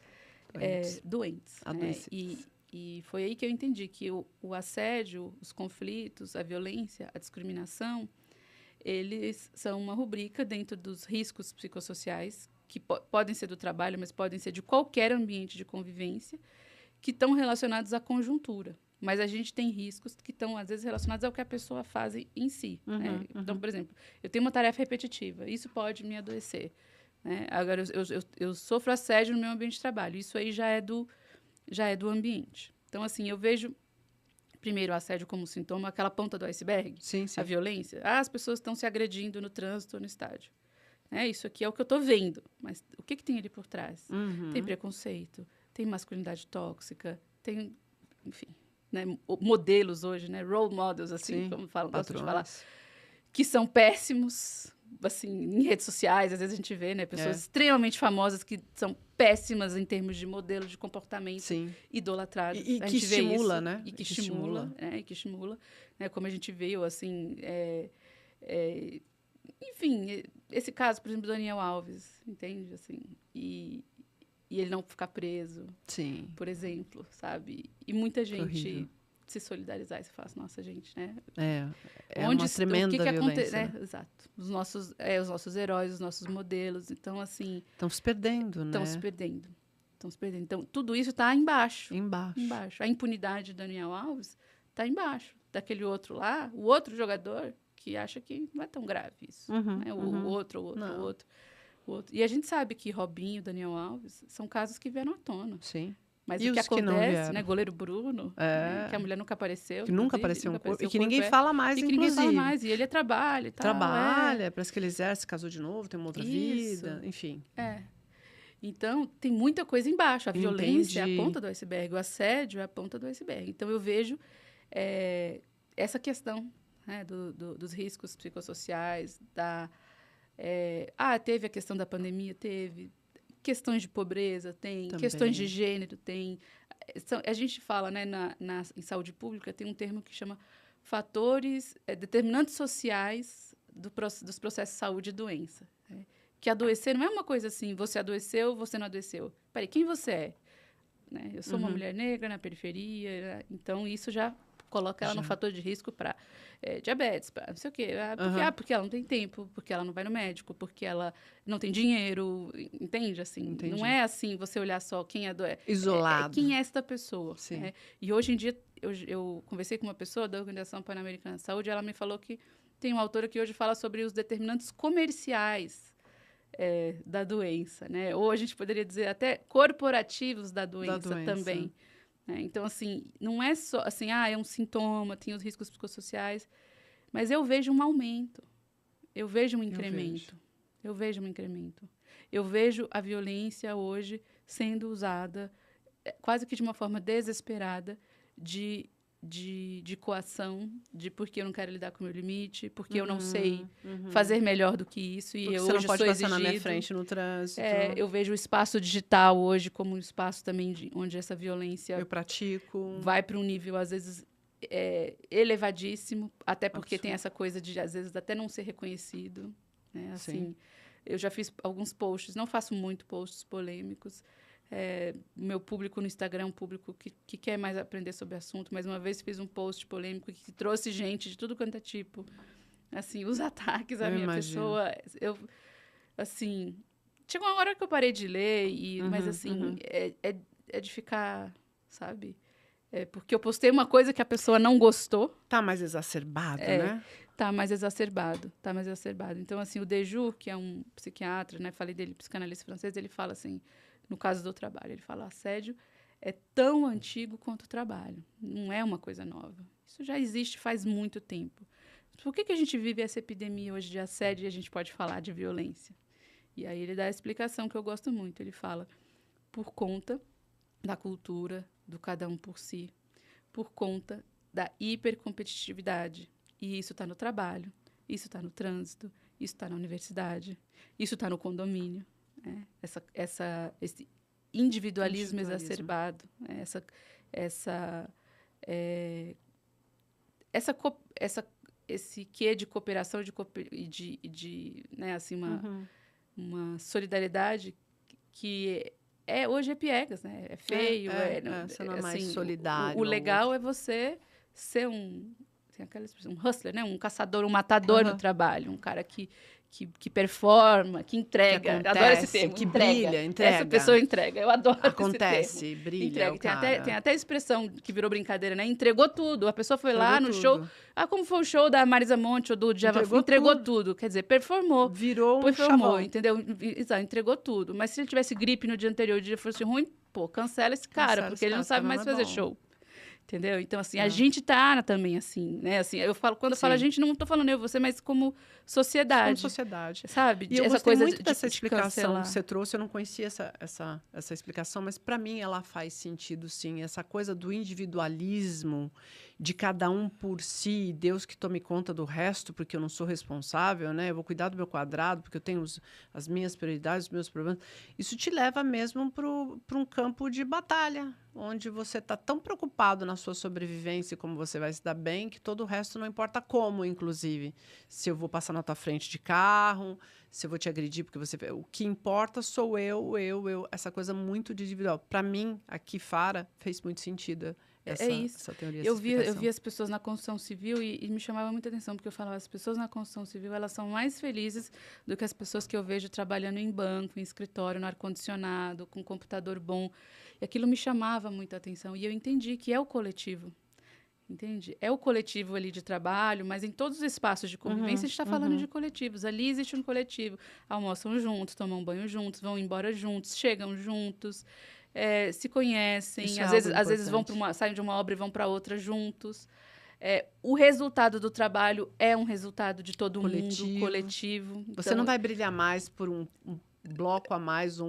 doentes. Né? E foi aí que eu entendi que o assédio, os conflitos, a violência, a discriminação, eles são uma rubrica dentro dos riscos psicossociais, que podem ser do trabalho, mas podem ser de qualquer ambiente de convivência, que estão relacionados à conjuntura. Mas a gente tem riscos que estão, às vezes, relacionados ao que a pessoa faz em si. Né? Então, por exemplo, eu tenho uma tarefa repetitiva. Isso pode me adoecer. Né? Agora, eu sofro assédio no meu ambiente de trabalho. Isso aí já é do ambiente. Então, assim, eu vejo, primeiro, o assédio como sintoma, aquela ponta do iceberg, sim. A violência. As pessoas estão se agredindo no trânsito ou no estádio. Isso aqui é o que eu estou vendo. Mas o que tem ali por trás? Tem preconceito, tem masculinidade tóxica, tem, enfim... Né, modelos hoje, né, role models, assim, sim, como gosto de falar, que são péssimos, assim, em redes sociais, às vezes a gente vê, né, pessoas extremamente famosas que são péssimas em termos de modelo de comportamento, idolatradas. E que estimula, né? E que estimula, né, como a gente viu, assim, enfim, esse caso, por exemplo, do Daniel Alves, entende, assim, e ele não ficar preso, por exemplo, sabe? E muita gente se solidarizar e se falar assim, nossa, gente, né? Uma tremenda violência. Né? Exato. Os nossos heróis, os nossos modelos. Então, assim... Estão se perdendo, né? Estão se perdendo. Então, tudo isso está embaixo. Embaixo. A impunidade de Daniel Alves está embaixo. Daquele outro lá, o outro jogador que acha que não é tão grave isso. Né? O outro. E a gente sabe que Robinho e Daniel Alves são casos que vieram à tona. Sim. Mas o que acontece, né? Goleiro Bruno, que a mulher nunca apareceu. Que nunca apareceu um corpo. E que ninguém fala mais, inclusive. Ninguém fala mais. E ele trabalha e tal. Parece que ele exerce, casou de novo, tem uma outra vida, enfim. Então, tem muita coisa embaixo. A violência é a ponta do iceberg. O assédio é a ponta do iceberg. Então, eu vejo essa questão, né, dos riscos psicossociais, teve a questão da pandemia, teve. Questões de pobreza, tem. Também. Questões de gênero, tem. A gente fala, né, em saúde pública, tem um termo que chama fatores, determinantes sociais dos processos de saúde e doença. Né? Que adoecer não é uma coisa assim, você adoeceu, você não adoeceu. Peraí, quem você é? Né? Eu sou uma mulher negra na periferia, então isso já coloca ela no fator de risco para diabetes, para não sei o quê. Porque ela não tem tempo, porque ela não vai no médico, porque ela não tem dinheiro, entende? Assim, não é assim você olhar só quem é isolado. Quem é esta pessoa. Né? E hoje em dia, eu conversei com uma pessoa da Organização Pan-Americana de Saúde, ela me falou que tem uma autora que hoje fala sobre os determinantes comerciais da doença, né? Ou a gente poderia dizer até corporativos da doença. Também. Então, assim, não é só assim, é um sintoma, tem os riscos psicossociais, mas eu vejo um aumento, eu vejo um incremento, eu vejo a violência hoje sendo usada quase que de uma forma desesperada de de coação, de porque eu não quero lidar com o meu limite, porque eu não sei fazer melhor do que isso e Porque eu você não hoje pode sou passar na minha exigido. frente no trânsito. Eu vejo o espaço digital hoje como um espaço também onde essa violência Eu pratico. vai para um nível, às vezes, elevadíssimo, até porque tem Absurdo. essa coisa de, às vezes, até não ser reconhecido. Né? Assim, Sim. eu já fiz alguns posts, não faço muito posts polêmicos. Meu público no Instagram é um público que quer mais aprender sobre o assunto, mas uma vez fiz um post polêmico que trouxe gente de tudo quanto é tipo. Assim, os ataques à Eu minha imagino. pessoa, assim, chegou uma hora que eu parei de ler, mas assim, é de ficar, sabe? Porque eu postei uma coisa que a pessoa não gostou, Tá mais exacerbado, né? tá mais exacerbado, tá mais exacerbado. Então, assim, o Deju, que é um psiquiatra, né, falei dele, psicanalista francês, ele fala assim, no caso do trabalho, ele fala, assédio é tão antigo quanto o trabalho, não é uma coisa nova. Isso já existe faz muito tempo. Por que a gente vive essa epidemia hoje de assédio e a gente pode falar de violência? E aí ele dá a explicação que eu gosto muito. Ele fala, por conta da cultura do cada um por si, por conta da hipercompetitividade. E isso está no trabalho, isso está no trânsito, isso está na universidade, isso está no condomínio. Né? Esse individualismo exacerbado, né? Esse quê de cooperação né, assim, uma solidariedade que hoje é piegas, né? É feio. Você não é mais assim, solidário o ao legal outro. é você ser tem aquela expressão, um hustler, né? Um caçador, um matador no trabalho, um cara que performa, que entrega. acontece, Adoro esse termo, que entrega. brilha, entrega. Essa pessoa entrega. Eu adoro Acontece, esse termo. brilha, Entrega. o cara. Tem até a expressão que virou brincadeira, né? Entregou tudo. A pessoa foi Entregou lá no show. tudo. Como foi o show da Marisa Monte ou do Djavan? Entregou tudo. Quer dizer, performou. Virou um Performou, chavão. entendeu? Exato, entregou tudo. Mas se ele tivesse gripe no dia anterior, o dia fosse ruim, cancela esse cara, porque ele não sabe mais fazer show. Entendeu? Então, assim, a gente tá também assim, né? Assim, quando eu falo a gente, não tô falando eu, você, mas como sociedade. Como sociedade. Sabe? E eu essa gostei coisa muito dessa de explicação cancelar. que você trouxe. Eu não conhecia essa explicação, mas para mim ela faz sentido, sim. Essa coisa do individualismo, de cada um por si, Deus que tome conta do resto, porque eu não sou responsável, né? Eu vou cuidar do meu quadrado, porque eu tenho as minhas prioridades, os meus problemas. Isso te leva mesmo para um campo de batalha, onde você está tão preocupado na sua sobrevivência e como você vai se dar bem, que todo o resto não importa como, inclusive. Se eu vou passar na tua frente de carro, se eu vou te agredir, porque você... O que importa sou eu. Essa coisa muito individual. Para mim, aqui, Fara, fez muito sentido essa teoria, essa explicação. Eu vi as pessoas na construção civil e me chamava muita atenção, porque eu falava, as pessoas na construção civil, elas são mais felizes do que as pessoas que eu vejo trabalhando em banco, em escritório, no ar-condicionado, com um computador bom. E aquilo me chamava muita atenção. E eu entendi que é o coletivo. Entende? É o coletivo ali de trabalho, mas em todos os espaços de convivência a gente está falando de coletivos. Ali existe um coletivo. Almoçam juntos, tomam banho juntos, vão embora juntos, chegam juntos, se conhecem. Isso Às vezes saem de uma obra e vão para outra juntos. O resultado do trabalho é um resultado de todo mundo, coletivo. Você não vai brilhar mais por um bloco a mais,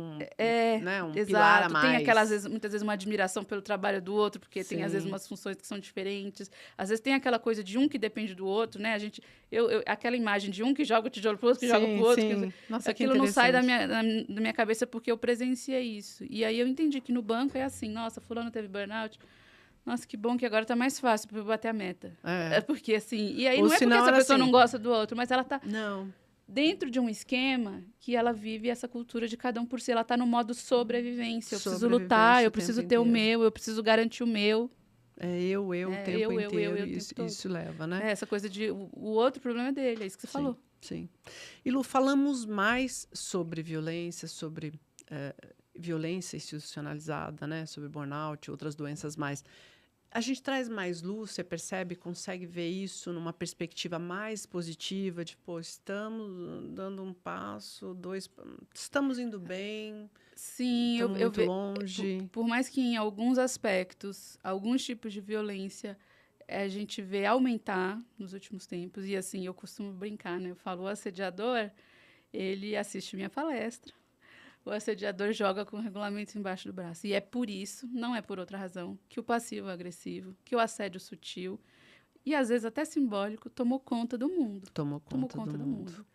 né, um exato. pilar a mais. Tem muitas vezes uma admiração pelo trabalho do outro, porque tem às vezes umas funções que são diferentes. Às vezes tem aquela coisa de um que depende do outro, né? Aquela imagem de um que joga o tijolo pro outro, que joga pro outro. Nossa, aquilo não sai da minha cabeça porque eu presenciei isso. E aí eu entendi que no banco é assim, nossa, fulano teve burnout. Nossa, que bom que agora tá mais fácil para eu bater a meta. Porque assim, e aí não é porque essa pessoa não gosta do outro, mas ela tá dentro de um esquema que ela vive essa cultura de cada um por si. Ela está no modo sobrevivência. Eu preciso lutar, eu preciso ter o meu, eu preciso garantir o meu. O tempo inteiro. Isso leva, né? Essa coisa de... O outro problema é dele, é isso que você falou. Sim. E, Lu, falamos mais sobre violência, sobre violência institucionalizada, né? Sobre burnout, outras doenças mais. A gente traz mais luz, você percebe, consegue ver isso numa perspectiva mais positiva, de, estamos dando um passo, estamos indo bem, sim, eu vejo longe. Por mais que em alguns aspectos, alguns tipos de violência, a gente vê aumentar nos últimos tempos, e assim, eu costumo brincar, né? Eu falo, o assediador, ele assiste minha palestra, o assediador joga com regulamentos embaixo do braço. E é por isso, não é por outra razão, que o passivo-agressivo, que o assédio sutil e, às vezes, até simbólico, tomou conta do mundo. Tomou conta do mundo.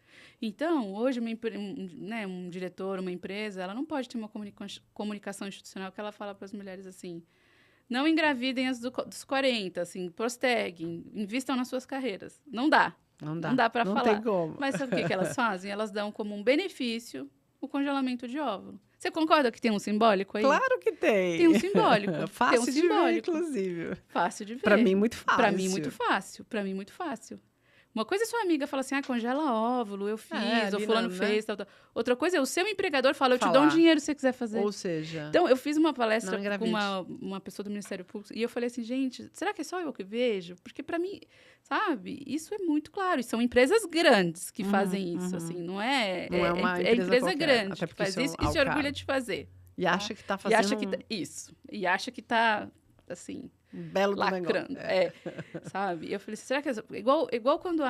Então, hoje, um diretor, uma empresa, ela não pode ter uma comunicação institucional que ela fala para as mulheres assim, não engravidem antes dos 40, assim, posterguem, invistam nas suas carreiras. Não dá. Não dá para falar. Não tem como. Mas sabe o que elas fazem? Elas dão como um benefício o congelamento de óvulo. Você concorda que tem um simbólico aí? Claro que tem. Tem um simbólico. Fácil tem um de simbólico. ver, inclusive. Fácil de ver. Para mim, muito fácil. Para mim, muito fácil. Uma coisa é sua amiga fala assim, congela óvulo, eu fiz, ou fulano fez, tal. Outra coisa é o seu empregador fala, eu te dou um dinheiro se você quiser fazer. Ou seja... Então, eu fiz uma palestra com uma pessoa do Ministério Público e eu falei assim, gente, será que é só eu que vejo? Porque, para mim, sabe, isso é muito claro. E são empresas grandes que fazem isso, assim, não é... Não é uma empresa grande que faz isso e se orgulha de fazer. E acha que está fazendo... Isso. E acha que está, assim... Belo lacrando, sabe? Eu falei, será que... Igual quando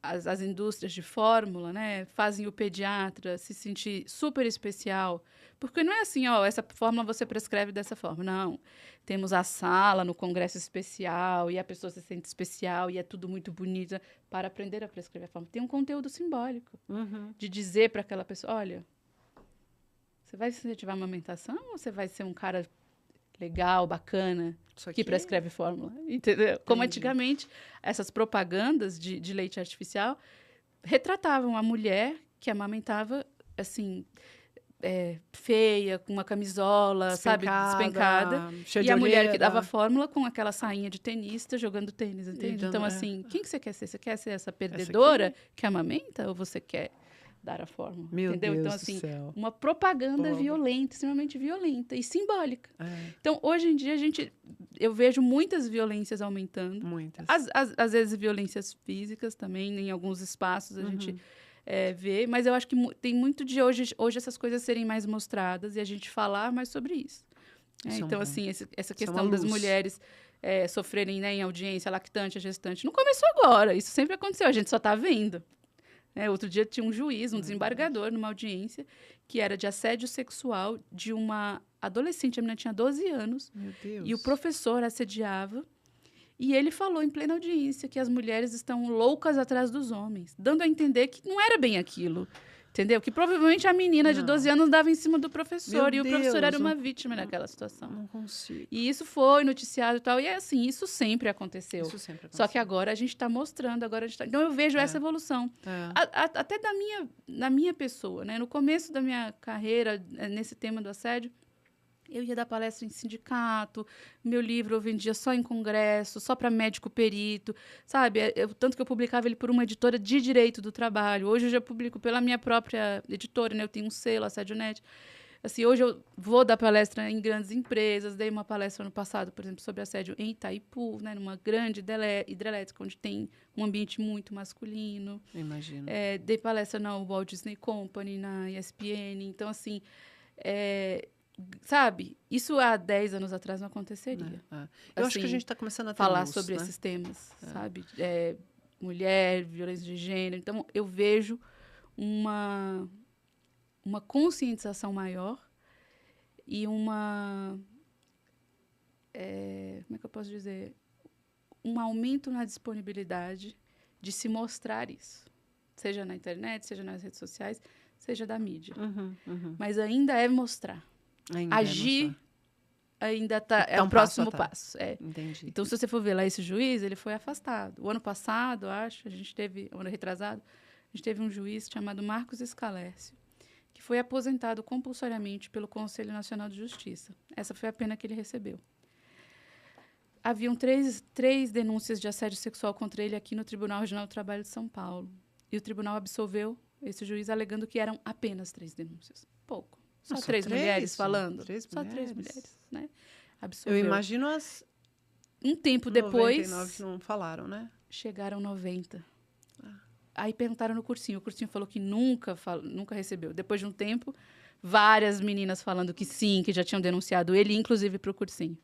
as indústrias de fórmula, né, fazem o pediatra se sentir super especial, porque não é assim, essa fórmula você prescreve dessa forma. Não. Temos a sala no congresso especial e a pessoa se sente especial e é tudo muito bonito para aprender a prescrever a fórmula. Tem um conteúdo simbólico de dizer para aquela pessoa, olha, você vai incentivar a amamentação ou você vai ser um cara legal, bacana, que prescreve fórmula, entendeu? Como antigamente, essas propagandas de leite artificial retratavam a mulher que amamentava, assim, feia, com uma camisola, despencada. E a mulher que dava fórmula com aquela sainha de tenista, jogando tênis, entende? Então, assim, quem que você quer ser? Você quer ser essa perdedora que amamenta ou você quer dar a fórmula? Meu entendeu? Deus Então, assim, do céu. uma propaganda violenta, extremamente violenta e simbólica. Então, hoje em dia, eu vejo muitas violências aumentando. Muitas. Às vezes, violências físicas também, em alguns espaços a gente vê, mas eu acho que tem muito de hoje essas coisas serem mais mostradas e a gente falar mais sobre isso. Então, assim, essa questão das mulheres sofrerem, né, em audiência, lactante, a gestante, não começou agora, isso sempre aconteceu, a gente só está vendo. Outro dia tinha um juiz, um desembargador, numa audiência, que era de assédio sexual de uma adolescente. A menina tinha 12 anos. Meu Deus. E o professor assediava. E ele falou em plena audiência que as mulheres estão loucas atrás dos homens, dando a entender que não era bem aquilo. Entendeu? Que provavelmente a menina de 12 anos dava em cima do professor. E o professor era uma vítima naquela situação. Não consigo. E isso foi noticiado e tal. E assim, isso sempre aconteceu. Só que agora a gente está mostrando. Então eu vejo essa evolução. Até da minha pessoa. Né? No começo da minha carreira, nesse tema do assédio, eu ia dar palestra em sindicato, meu livro eu vendia só em congresso, só para médico perito, sabe? Tanto que eu publicava ele por uma editora de direito do trabalho. Hoje eu já publico pela minha própria editora, né? Eu tenho um selo, Assédio.net. Assim, hoje eu vou dar palestra em grandes empresas. Dei uma palestra ano passado, por exemplo, sobre assédio em Itaipu, né? Numa grande hidrelétrica, onde tem um ambiente muito masculino. Imagino. Dei palestra na Walt Disney Company, na ESPN. Então, assim... sabe, isso há 10 anos atrás não aconteceria. Eu acho que a gente está começando a ter falar luz, sobre né? esses temas, sabe? Mulher, violência de gênero. Então, eu vejo uma conscientização maior e uma... como é que eu posso dizer? Um aumento na disponibilidade de se mostrar isso. Seja na internet, seja nas redes sociais, seja da mídia. Mas ainda é mostrar. Agir ainda é o próximo passo. Entendi. Então, se você for ver lá esse juiz, ele foi afastado. O ano passado, acho, ano retrasado, a gente teve um juiz chamado Marcos Scalércio, que foi aposentado compulsoriamente pelo Conselho Nacional de Justiça. Essa foi a pena que ele recebeu. Haviam três denúncias de assédio sexual contra ele aqui no Tribunal Regional do Trabalho de São Paulo. E o tribunal absolveu esse juiz alegando que eram apenas 3 denúncias. Pouco. Só 3 mulheres falando? Só 3 mulheres, né? Absolveu. Eu imagino um tempo depois... 99 que não falaram, né? Chegaram 90. Aí perguntaram no cursinho. O cursinho falou que nunca recebeu. Depois de um tempo, várias meninas falando que sim, que já tinham denunciado ele, inclusive para o cursinho.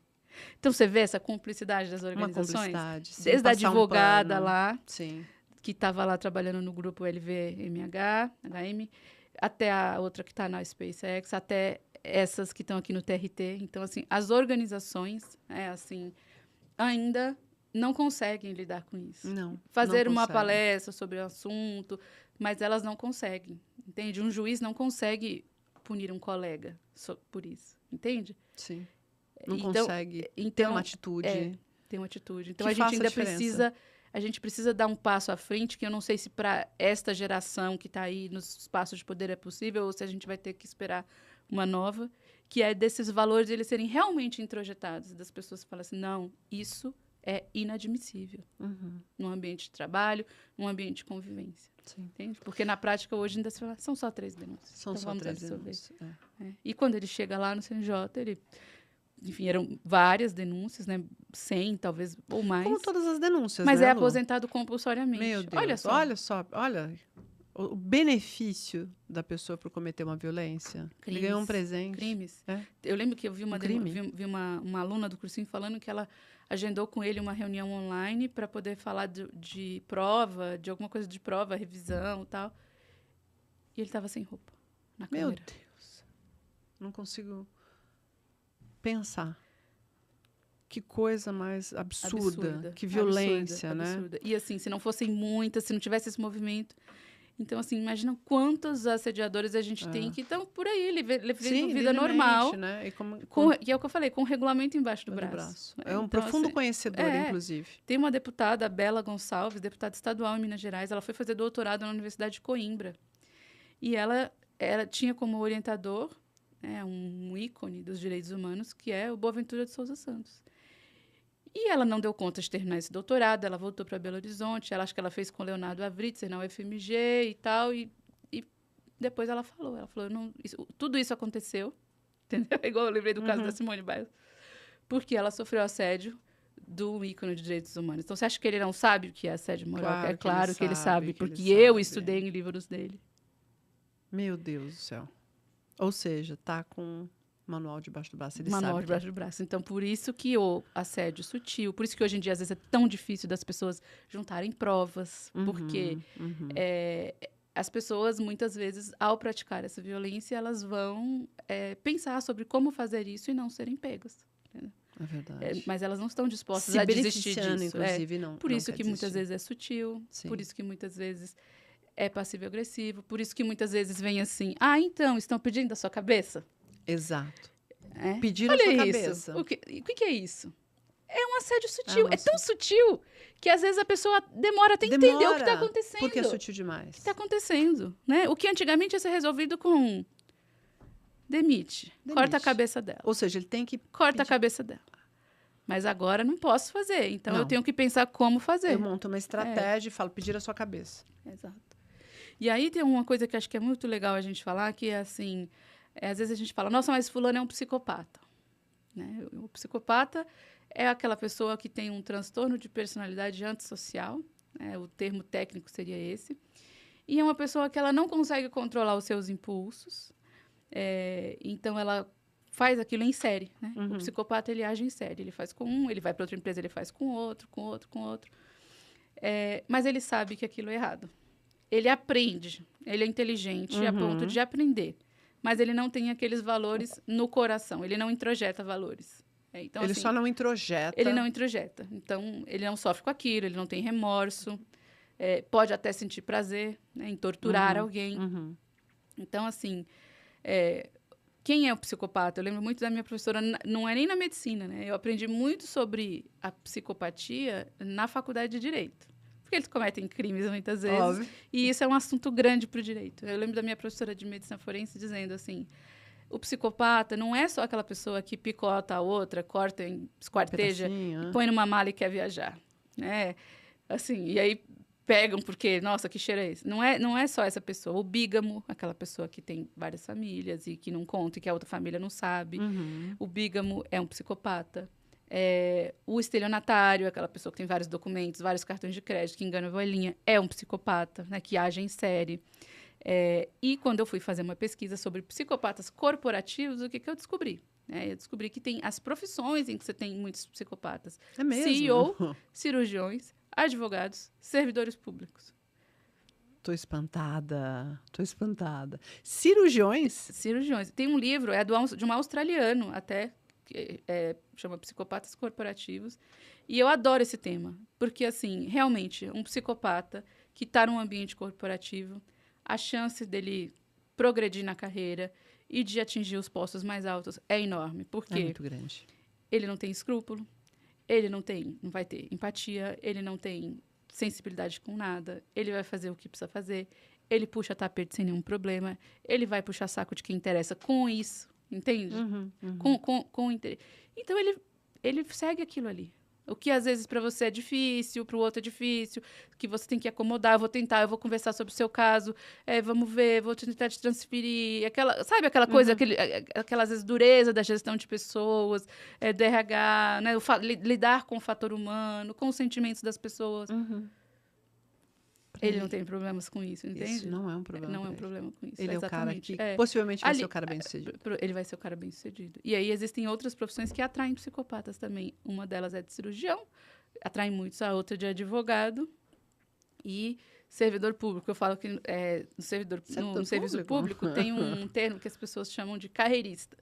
Então, você vê essa cumplicidade das organizações? Uma cumplicidade. Desde a advogada lá, sim, que estava lá trabalhando no grupo LVMH, HM, até a outra que está na SpaceX, até essas que estão aqui no TRT. Então, assim, as organizações, assim, ainda não conseguem lidar com isso. Não. Fazer não uma consegue. palestra sobre o assunto, mas elas não conseguem, entende? Um juiz não consegue punir um colega por isso, entende? Sim. Não Então, consegue ter uma atitude. Tem uma atitude. Então, que a gente faça ainda diferença. a gente precisa dar um passo à frente, que eu não sei se para esta geração que está aí nos espaços de poder é possível, ou se a gente vai ter que esperar uma nova, que é desses valores eles serem realmente introjetados, das pessoas que falam assim, não, isso é inadmissível num ambiente de trabalho, num ambiente de convivência. Sim. Entende? Porque na prática hoje ainda se fala, são só 3 denúncias. São então só vamos 3 absorver. denúncias. E quando ele chega lá no CNJ, enfim, eram várias denúncias, né? 100, talvez, ou mais. Como todas as denúncias, mas né, é Lu? aposentado compulsoriamente. Meu Deus. Olha o benefício da pessoa por cometer uma violência. Ele ganhou um presente. Crimes. É. Eu lembro que eu vi uma aluna do cursinho falando que ela agendou com ele uma reunião online para poder falar de prova, de alguma coisa de prova, revisão e tal. E ele estava sem roupa na câmera. Meu Deus. Não consigo pensar. Que coisa mais absurda. Que violência, absurda. E assim, se não fossem muitas, se não tivesse esse movimento... Então, assim, imagina quantos assediadores a gente tem que estão por aí, vivendo vida normal. Né? E é o que eu falei, com o regulamento embaixo do braço. É um profundo conhecedor, inclusive. Tem uma deputada, a Bela Gonçalves, deputada estadual em Minas Gerais, ela foi fazer doutorado na Universidade de Coimbra. E ela tinha como orientador um ícone dos direitos humanos, que é o Boaventura de Souza Santos. E ela não deu conta de terminar esse doutorado, ela voltou para Belo Horizonte, acho que ela fez com Leonardo Avritzer na UFMG e tal, e depois ela falou, tudo isso aconteceu, entendeu? Igual eu lembrei do caso da Simone Biles, porque ela sofreu assédio do ícone de direitos humanos. Então, você acha que ele não sabe o que é assédio moral? Claro que ele sabe, porque eu estudei em livros dele. Meu Deus do céu. Ou seja, tá com... manual debaixo do braço, manual debaixo do braço. Então, por isso que o assédio sutil, por isso que hoje em dia, às vezes, é tão difícil das pessoas juntarem provas, porque as pessoas, muitas vezes, ao praticar essa violência, elas vão pensar sobre como fazer isso e não serem pegas. Entendeu? É verdade. Mas elas não estão dispostas a desistir disso. Inclusive, não. Por isso que muitas vezes é sutil, por isso que muitas vezes é passivo-agressivo, por isso que muitas vezes vem assim, então, estão pedindo a sua cabeça? Exato. Pedir a sua cabeça. O que é isso? É um assédio sutil. É tão sutil que, às vezes, a pessoa demora até entender o que está acontecendo. Porque é sutil demais. O que está acontecendo, né? O que antigamente ia ser resolvido com... Demite. Corta a cabeça dela. Ou seja, ele tem que... Corta a cabeça dela. Mas agora não posso fazer. Então, eu tenho que pensar como fazer. Eu monto uma estratégia e falo, pedir a sua cabeça. Exato. E aí tem uma coisa que acho que é muito legal a gente falar, que é assim... às vezes a gente fala, nossa, mas fulano é um psicopata. Né? O psicopata é aquela pessoa que tem um transtorno de personalidade antissocial, né? O termo técnico seria esse, e é uma pessoa que ela não consegue controlar os seus impulsos, então ela faz aquilo em série. Né? O psicopata, ele age em série, ele faz com um, ele vai para outra empresa, ele faz com outro, com outro, com outro. Mas ele sabe que aquilo é errado. Ele aprende, ele é inteligente a ponto de aprender. Mas ele não tem aqueles valores no coração. Ele não introjeta valores. Então, ele só não introjeta. Ele não introjeta. Então, ele não sofre com aquilo, ele não tem remorso. Pode até sentir prazer, né, em torturar alguém. Então, assim, quem é o psicopata? Eu lembro muito da minha professora, não é nem na medicina, né? Eu aprendi muito sobre a psicopatia na faculdade de Direito. Porque eles cometem crimes muitas vezes. Óbvio. E isso é um assunto grande para o direito. Eu lembro da minha professora de medicina forense dizendo assim, o psicopata não é só aquela pessoa que picota a outra, corta, esquarteja, e põe numa mala e quer viajar. Né? Assim, e aí pegam porque, nossa, que cheiro é esse? Não é só essa pessoa. O bígamo, aquela pessoa que tem várias famílias e que não conta e que a outra família não sabe. O bígamo é um psicopata. O estelionatário, aquela pessoa que tem vários documentos, vários cartões de crédito, que engana a voelhinha, é um psicopata, né, que age em série. E quando eu fui fazer uma pesquisa sobre psicopatas corporativos, o que eu descobri? Eu descobri que tem as profissões em que você tem muitos psicopatas. É mesmo? CEO, cirurgiões, advogados, servidores públicos. Tô espantada. Cirurgiões? Cirurgiões. Tem um livro, de um australiano até, que chama Psicopatas Corporativos. E eu adoro esse tema, porque, assim, realmente, um psicopata que está num ambiente corporativo, a chance dele progredir na carreira e de atingir os postos mais altos é enorme. É Porque muito grande. ele não tem escrúpulo, ele não vai ter empatia, ele não tem sensibilidade com nada, ele vai fazer o que precisa fazer, ele puxa tapete sem nenhum problema, ele vai puxar saco de quem interessa com isso, entende? Com interesse. Então, ele segue aquilo ali. O que às vezes para você é difícil, para o outro é difícil, que você tem que acomodar, eu vou conversar sobre o seu caso, vamos ver, vou tentar te transferir. Sabe aquela coisa, aquela às vezes dureza da gestão de pessoas, do RH, né? Lidar com o fator humano, com os sentimentos das pessoas. Ele não tem problemas com isso, entende? Isso não é um problema. Não é um problema com isso. Ele é o cara exatamente. que possivelmente vai ser o cara bem-sucedido. Ele vai ser o cara bem-sucedido. E aí existem outras profissões que atraem psicopatas também. Uma delas é de cirurgião, atrai muitos. A outra de advogado e servidor público. Eu falo que no serviço público tem um termo que as pessoas chamam de carreirista.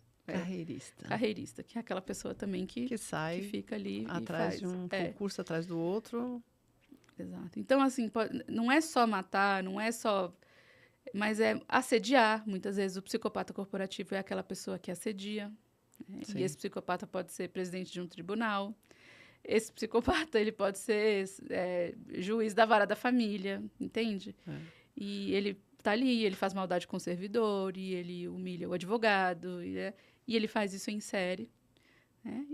Carreirista, que é aquela pessoa também que sai, que fica ali atrás de um concurso, atrás do outro. Exato. Então, assim, não é só matar, não é só... Mas é assediar. Muitas vezes o psicopata corporativo é aquela pessoa que assedia. E esse psicopata pode ser presidente de um tribunal. Esse psicopata, ele pode ser juiz da vara da família, entende? E ele tá ali, ele faz maldade com o servidor, e ele humilha o advogado, e ele faz isso em série.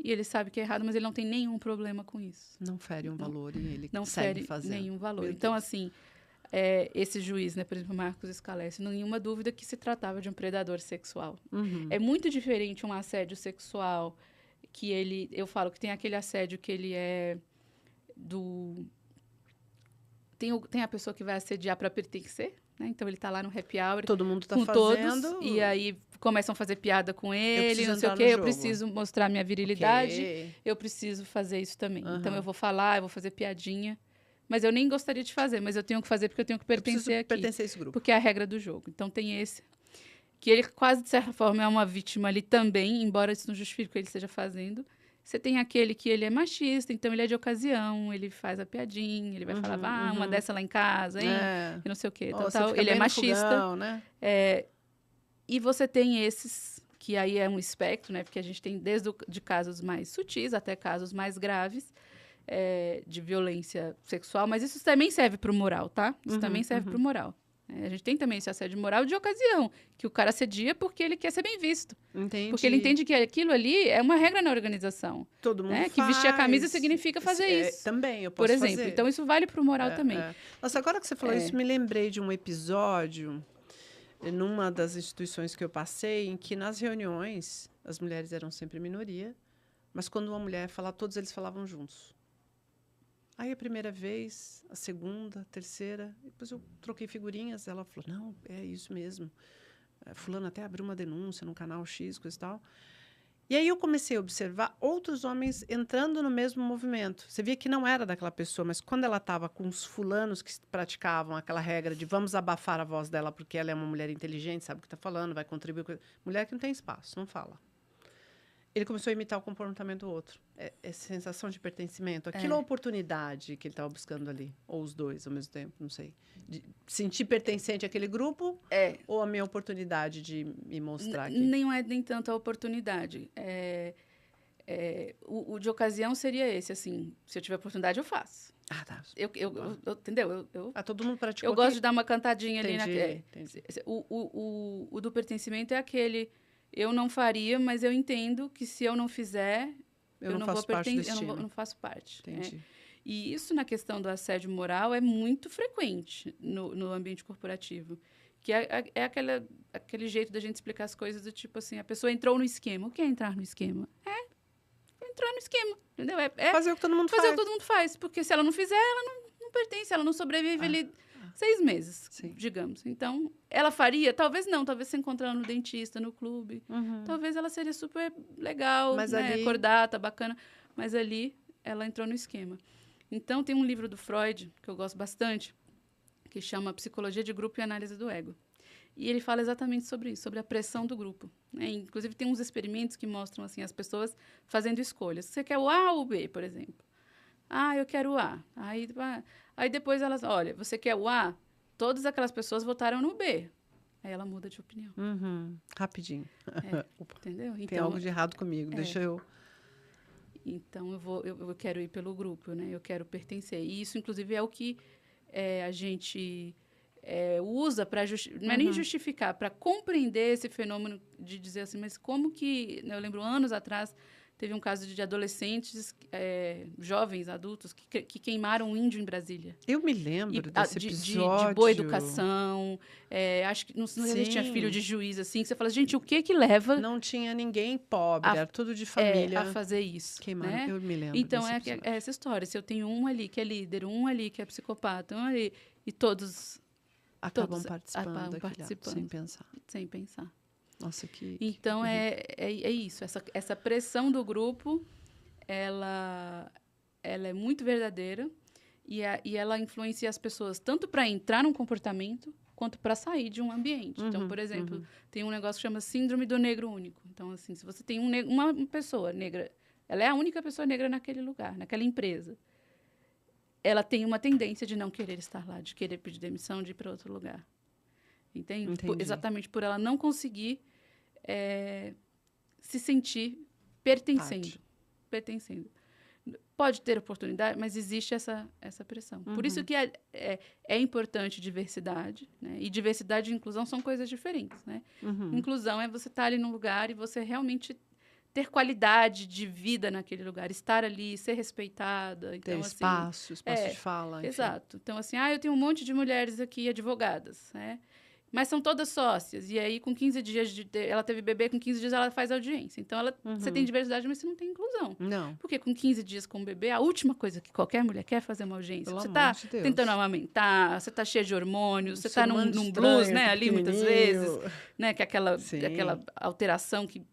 E ele sabe que é errado, mas ele não tem nenhum problema com isso. Não fere um valor e ele não segue fere fazendo. Nenhum valor. Então, assim, esse juiz, né, por exemplo, Marcos Scalesi, nenhuma dúvida que se tratava de um predador sexual. É muito diferente um assédio sexual que eu falo que tem aquele assédio que ele é tem a pessoa que vai assediar para pertencer, né? Então, ele está lá no happy hour. Todo mundo está fazendo. Todos, e aí começam a fazer piada com ele, não sei o quê. Eu preciso mostrar minha virilidade. Eu preciso fazer isso também. Então, eu vou falar, eu vou fazer piadinha. Mas eu nem gostaria de fazer, mas eu tenho que fazer porque eu tenho que pertencer aqui. Pertencer a esse grupo. Porque é a regra do jogo. Então, tem esse. Que ele, quase, de certa forma, é uma vítima ali também, embora isso não justifique o que ele esteja fazendo. Você tem aquele que ele é machista, então ele é de ocasião, ele faz a piadinha, ele vai falar, uma dessa lá em casa, hein? E não sei o quê. Tal. Ele é machista. Fogão, né? E você tem esses, que aí é um espectro, né? Porque a gente tem desde de casos mais sutis até casos mais graves de violência sexual, mas isso também serve para o moral, tá? Isso também serve para o moral. A gente tem também esse assédio moral de ocasião, que o cara assedia porque ele quer ser bem visto. Entendi. Porque ele entende que aquilo ali é uma regra na organização. Todo mundo faz. Que vestir a camisa significa fazer isso. Também, eu posso por exemplo. fazer. Então, isso vale para o moral também. Nossa, agora que você falou isso, me lembrei de um episódio numa das instituições que eu passei, em que nas reuniões as mulheres eram sempre minoria, mas quando uma mulher falava, todos eles falavam juntos. Aí a primeira vez, a segunda, a terceira, depois eu troquei figurinhas, ela falou, não, é isso mesmo. Fulano até abriu uma denúncia no canal X, coisa e tal. E aí eu comecei a observar outros homens entrando no mesmo movimento. Você via que não era daquela pessoa, mas quando ela estava com os fulanos que praticavam aquela regra de vamos abafar a voz dela porque ela é uma mulher inteligente, sabe o que está falando, vai contribuir. Mulher que não tem espaço, não fala. Ele começou a imitar o comportamento do outro. É sensação de pertencimento. Aquilo é a oportunidade que ele estava buscando ali. Ou os dois ao mesmo tempo, não sei. De sentir pertencente àquele grupo ou a minha oportunidade de me mostrar aqui? Nem tanto a oportunidade. O de ocasião seria esse, assim. Se eu tiver oportunidade, eu faço. Ah, tá. Entendeu? Todo mundo praticou eu gosto de dar uma cantadinha entendi, ali. Entendi. O do pertencimento é aquele... Eu não faria, mas eu entendo que se eu não fizer, eu não vou pertencer, eu não faço parte. Entendi. E isso na questão do assédio moral é muito frequente no ambiente corporativo. Que é aquele jeito da gente explicar as coisas do tipo assim, a pessoa entrou no esquema. O que é entrar no esquema? Entrar no esquema, entendeu? Fazer o que todo mundo faz. Fazer o que todo mundo faz, porque se ela não fizer, ela não pertence, ela não sobrevive ali 6 meses, digamos. Então, ela faria? Talvez não. Talvez você encontre ela no dentista, no clube. Talvez ela seria super legal, mas né? ali... Cordata, bacana. Mas ali, ela entrou no esquema. Então, tem um livro do Freud, que eu gosto bastante, que chama Psicologia de Grupo e Análise do Ego. E ele fala exatamente sobre isso, sobre a pressão do grupo, né? Inclusive, tem uns experimentos que mostram assim, as pessoas fazendo escolhas. Você quer o A ou o B, por exemplo? Ah, eu quero o A. Aí depois elas, olha, você quer o A? Todas aquelas pessoas votaram no B. Aí ela muda de opinião. Rapidinho. Entendeu? Tem Então, algo de errado comigo, deixa eu... Então, eu quero ir pelo grupo, né? Eu quero pertencer. E isso, inclusive, é o que a gente usa para... Não é nem justificar, para compreender esse fenômeno de dizer assim, mas como que... Eu lembro, anos atrás, teve um caso de adolescentes, jovens, adultos, que queimaram um índio em Brasília. Eu me lembro desse episódio. De boa educação. Acho que não existia filho de juiz, assim. Que você fala, gente, o que leva... Não tinha ninguém pobre, era tudo de família. A fazer isso. Queimaram, né? eu me lembro então, desse episódio. É essa história. Se eu tenho um ali que é líder, um ali que é psicopata, um ali, e todos... Acabam participando sem pensar. Sem pensar. Nossa, Então, é isso. Essa pressão do grupo, ela é muito verdadeira e ela influencia as pessoas tanto para entrar num comportamento quanto para sair de um ambiente. Então, por exemplo, tem um negócio que chama Síndrome do Negro Único. Então, assim, se você tem uma pessoa negra, ela é a única pessoa negra naquele lugar, naquela empresa. Ela tem uma tendência de não querer estar lá, de querer pedir demissão, de ir para outro lugar. Entende? Exatamente por ela não conseguir se sentir pertencendo. Pode ter oportunidade, mas existe essa pressão. Por isso que é importante diversidade, né? E diversidade e inclusão são coisas diferentes, né? Inclusão é você estar ali num lugar e você realmente ter qualidade de vida naquele lugar, estar ali, ser respeitada. Então, ter espaço de fala. Enfim. Exato. Então, assim, eu tenho um monte de mulheres aqui advogadas, né? Mas são todas sócias. E aí, com 15 dias ela teve bebê, com 15 dias ela faz audiência. Então, você tem diversidade, mas você não tem inclusão. Não. Porque com 15 dias com o bebê, a última coisa que qualquer mulher quer é fazer uma audiência. Pelo você está tentando amamentar, você está cheia de hormônios, você está num blues, né? Ali, muitas vezes. Né? Que é aquela alteração que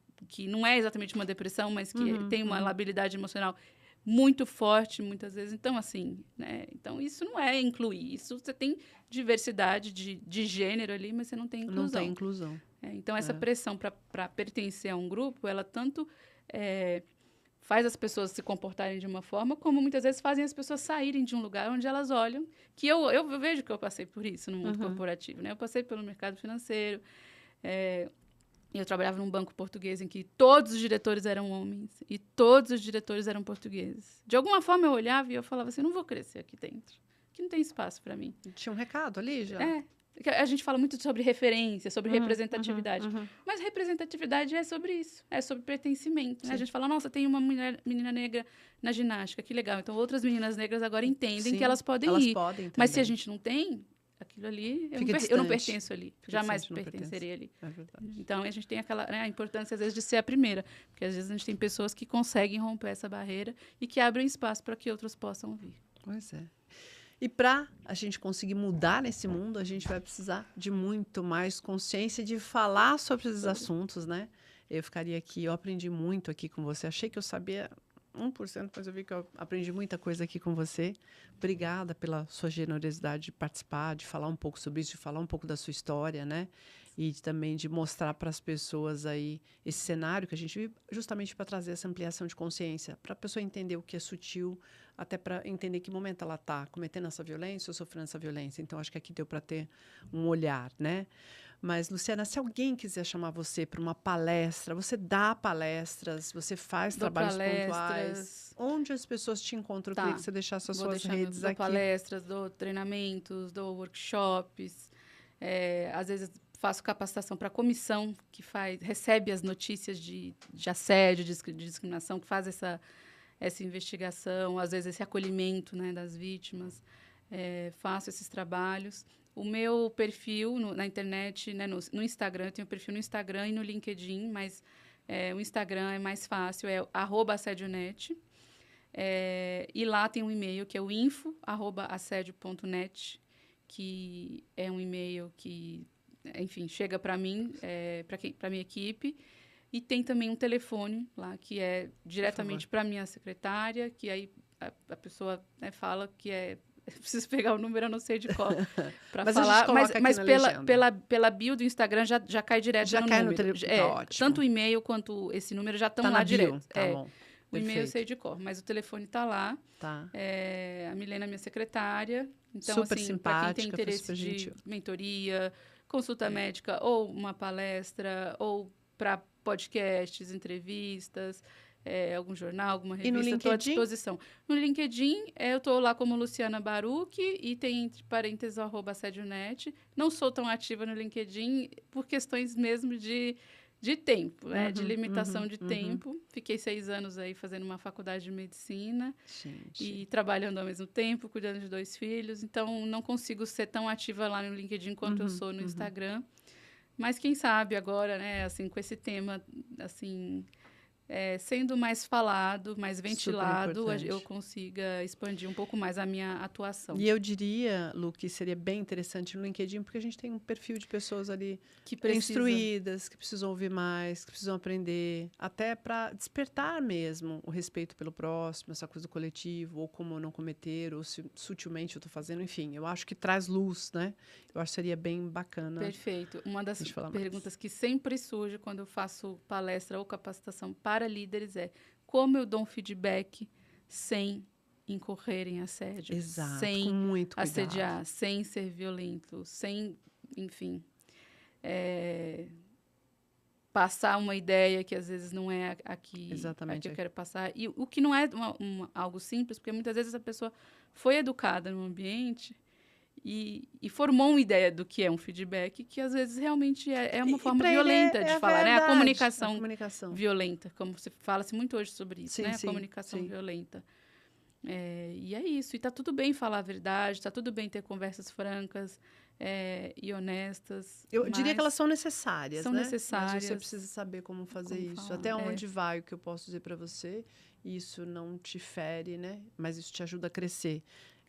não é exatamente uma depressão, mas que tem uma labilidade emocional muito forte, muitas vezes. Então, assim, né? Então, isso não é incluir. Isso você tem diversidade de gênero ali, mas você não tem inclusão. Não tem inclusão. Então, essa pressão para pertencer a um grupo, ela tanto faz as pessoas se comportarem de uma forma, como muitas vezes fazem as pessoas saírem de um lugar onde elas olham, que eu vejo que eu passei por isso no mundo corporativo, né? Eu passei pelo mercado financeiro, eu trabalhava num banco português em que todos os diretores eram homens e todos os diretores eram portugueses. De alguma forma, eu olhava e eu falava assim, não vou crescer aqui dentro, que não tem espaço para mim. Tinha um recado ali já? A gente fala muito sobre referência, sobre representatividade. Mas representatividade é sobre isso, é sobre pertencimento. Né? A gente fala, nossa, tem uma menina negra na ginástica, que legal. Então, outras meninas negras agora entendem que elas podem ir. Mas se a gente não tem... Aquilo ali, eu não pertenço ali. Jamais pertenceria ali. É verdade. Então, a gente tem a importância, às vezes, de ser a primeira. Porque, às vezes, a gente tem pessoas que conseguem romper essa barreira e que abrem espaço para que outros possam vir. Pois é. E para a gente conseguir mudar nesse mundo, a gente vai precisar de muito mais consciência de falar sobre esses assuntos, né? Eu ficaria aqui, eu aprendi muito aqui com você. Achei que eu sabia 1%, mas eu vi que eu aprendi muita coisa aqui com você. Obrigada pela sua generosidade de participar, de falar um pouco sobre isso, de falar um pouco da sua história, né? E também de mostrar para as pessoas aí esse cenário que a gente vive, justamente para trazer essa ampliação de consciência, para a pessoa entender o que é sutil, até para entender que momento ela está cometendo essa violência ou sofrendo essa violência. Então, acho que aqui deu para ter um olhar, né? Mas, Luciana, se alguém quiser chamar você para uma palestra, você dá palestras, você faz trabalhos pontuais. Onde as pessoas te encontram? Eu queria que você deixasse as suas redes aqui. Dou palestras, dou treinamentos, dou workshops. Às vezes faço capacitação para a comissão que recebe as notícias de assédio, de discriminação, que faz essa investigação, às vezes esse acolhimento, né, das vítimas. Faço esses trabalhos. O meu perfil na internet, né, no Instagram, eu tenho perfil no Instagram e no LinkedIn, mas o Instagram é mais fácil, é @assedionet. E lá tem um e-mail que é o info@assedio.net, que é um e-mail que, enfim, chega para mim, para minha equipe. E tem também um telefone lá, que é diretamente para minha secretária, que aí a pessoa, né, fala que preciso pegar o número, eu não sei de qual para Mas a gente falar. coloca aqui Mas na legenda. pela bio do Instagram já cai direto Já no cai no número. telefone, tá ótimo. Tanto o e-mail quanto esse número já estão Tá lá na bio, direto. tá bom. O e-mail eu Perfeito. sei de cor, mas o telefone está lá. Tá. A Milena é minha secretária. Então, Super assim, para quem tem simpática, foi interesse super de gentil. mentoria, consulta médica, ou uma palestra, ou para podcasts, entrevistas, algum jornal, alguma E no revista, estou à LinkedIn? disposição. No LinkedIn, eu estou lá como Luciana Baruch e tem entre parênteses @assedionet. Não sou tão ativa no LinkedIn por questões mesmo de tempo, né? De limitação de tempo. Fiquei 6 anos aí fazendo uma faculdade de medicina e trabalhando ao mesmo tempo, cuidando de 2 filhos. Então, não consigo ser tão ativa lá no LinkedIn quanto eu sou no Instagram. Mas quem sabe agora, né? Assim, com esse tema, assim, sendo mais falado, mais ventilado, eu consiga expandir um pouco mais a minha atuação. E eu diria, Lu, que seria bem interessante no LinkedIn, porque a gente tem um perfil de pessoas ali que instruídas, que precisam ouvir mais, que precisam aprender, até para despertar mesmo o respeito pelo próximo, essa coisa do coletivo, ou como não cometer, ou se sutilmente eu estou fazendo, enfim, eu acho que traz luz, né? Eu acho que seria bem bacana. Perfeito. Uma das perguntas que sempre surge quando eu faço palestra ou capacitação para líderes é como eu dou um feedback sem incorrer em assédio, Exato, sem com muito assediar, cuidado. sem ser violento, sem, enfim, passar uma ideia que às vezes não é a que eu quero passar. E o que não é algo simples, porque muitas vezes a pessoa foi educada no ambiente e formou uma ideia do que é um feedback, que às vezes realmente é uma forma violenta de falar, né? A comunicação violenta, como fala-se muito hoje sobre isso, né? A comunicação violenta. E é isso. E tá tudo bem falar a verdade, tá tudo bem ter conversas francas e honestas. Eu diria que elas são necessárias, são necessárias. Mas você precisa saber como fazer isso. Até onde vai o que eu posso dizer para você, isso não te fere, né? Mas isso te ajuda a crescer.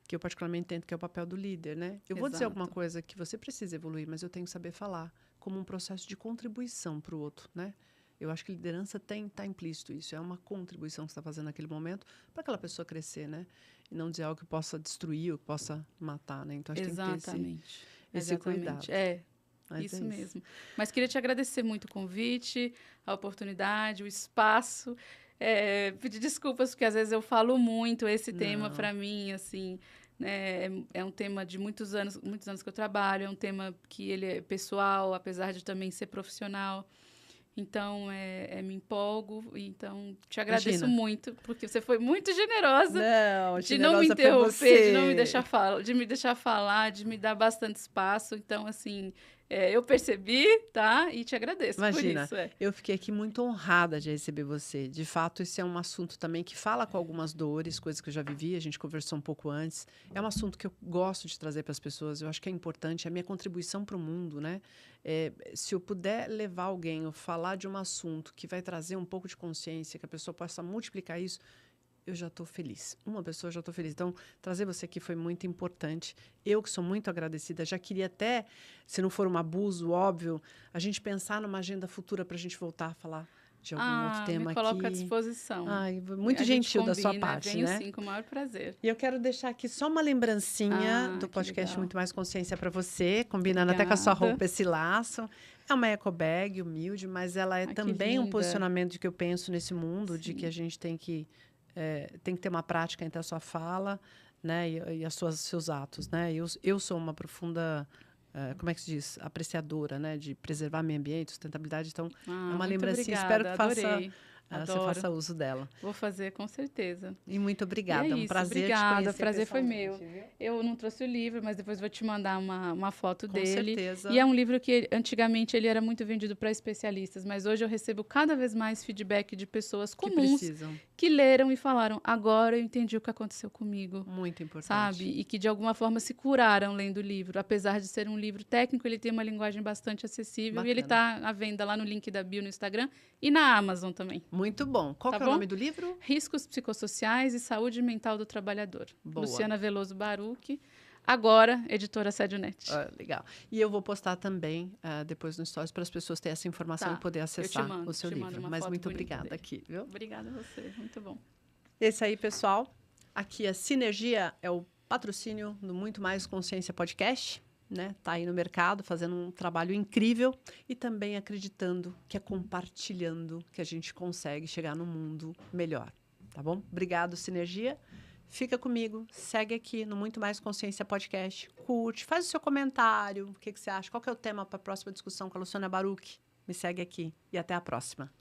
Que eu particularmente entendo que é o papel do líder, né? Eu vou dizer alguma coisa que você precisa evoluir, mas eu tenho que saber falar como um processo de contribuição para o outro, né? Eu acho que liderança está implícito isso. É uma contribuição que você está fazendo naquele momento para aquela pessoa crescer, né? E não dizer algo que possa destruir ou que possa matar, né? Então, acho que tem que ter esse cuidado. Mas isso mesmo. Mas queria te agradecer muito o convite, a oportunidade, o espaço. Pedir desculpas, porque às vezes eu falo muito esse tema para mim, assim, né? É um tema de muitos anos que eu trabalho, é um tema que ele é pessoal, apesar de também ser profissional. Então, me empolgo. Então, te agradeço muito, porque você foi muito generosa de não me interromper, de me deixar falar, de me dar bastante espaço. Então, assim, eu percebi, tá? E te agradeço por isso. Eu fiquei aqui muito honrada de receber você. De fato, esse é um assunto também que fala com algumas dores, coisas que eu já vivi, a gente conversou um pouco antes. É um assunto que eu gosto de trazer para as pessoas, eu acho que é importante, é a minha contribuição para o mundo, né? Se eu puder levar alguém ou falar de um assunto que vai trazer um pouco de consciência, que a pessoa possa multiplicar isso, eu já estou feliz. Uma pessoa já estou feliz. Então, trazer você aqui foi muito importante. Eu, que sou muito agradecida, já queria até, se não for um abuso, óbvio, a gente pensar numa agenda futura para a gente voltar a falar de algum outro tema aqui. Me coloco à disposição. Muito gentil da sua parte, venho né? sim, com o maior prazer. E eu quero deixar aqui só uma lembrancinha do podcast Muito Mais Consciência para você, combinando até com a sua roupa esse laço. É uma eco bag, humilde, mas ela é também um posicionamento de que eu penso nesse mundo, de que a gente tem que ter uma prática entre a sua fala, né, e seus atos, né? Eu sou uma profunda, como é que se diz, apreciadora, né, de preservar meio ambiente, sustentabilidade. Então, é uma lembrancinha. Espero que você faça uso dela. Vou fazer, com certeza. E muito obrigada. E é um prazer obrigada, te conhecer. O prazer foi meu. Viu? Eu não trouxe o livro, mas depois vou te mandar uma foto dele. Com certeza. E é um livro que antigamente ele era muito vendido para especialistas, mas hoje eu recebo cada vez mais feedback de pessoas comuns que leram e falaram: agora eu entendi o que aconteceu comigo. Muito importante. Sabe? E que de alguma forma se curaram lendo o livro. Apesar de ser um livro técnico, ele tem uma linguagem bastante acessível. Bacana. E ele está à venda lá no link da bio no Instagram e na Amazon também. Muito bom. Qual que é o nome do livro? Riscos Psicossociais e Saúde Mental do Trabalhador. Boa. Luciana Veloso Baruch, agora editora AssédioNet. Legal. E eu vou postar também depois no Stories para as pessoas terem essa informação e poder acessar o seu livro. Mas muito obrigada aqui, viu? Obrigada a você, muito bom. Esse aí, pessoal. Aqui a Sinergia é o patrocínio do Muito Mais Consciência Podcast, né? Tá aí no mercado fazendo um trabalho incrível e também acreditando que é compartilhando que a gente consegue chegar num mundo melhor, tá bom? Obrigado, Sinergia. Fica comigo, segue aqui no Muito Mais Consciência Podcast, curte, faz o seu comentário, o que você acha, qual que é o tema para a próxima discussão com a Luciana Baruch. Me segue aqui e até a próxima.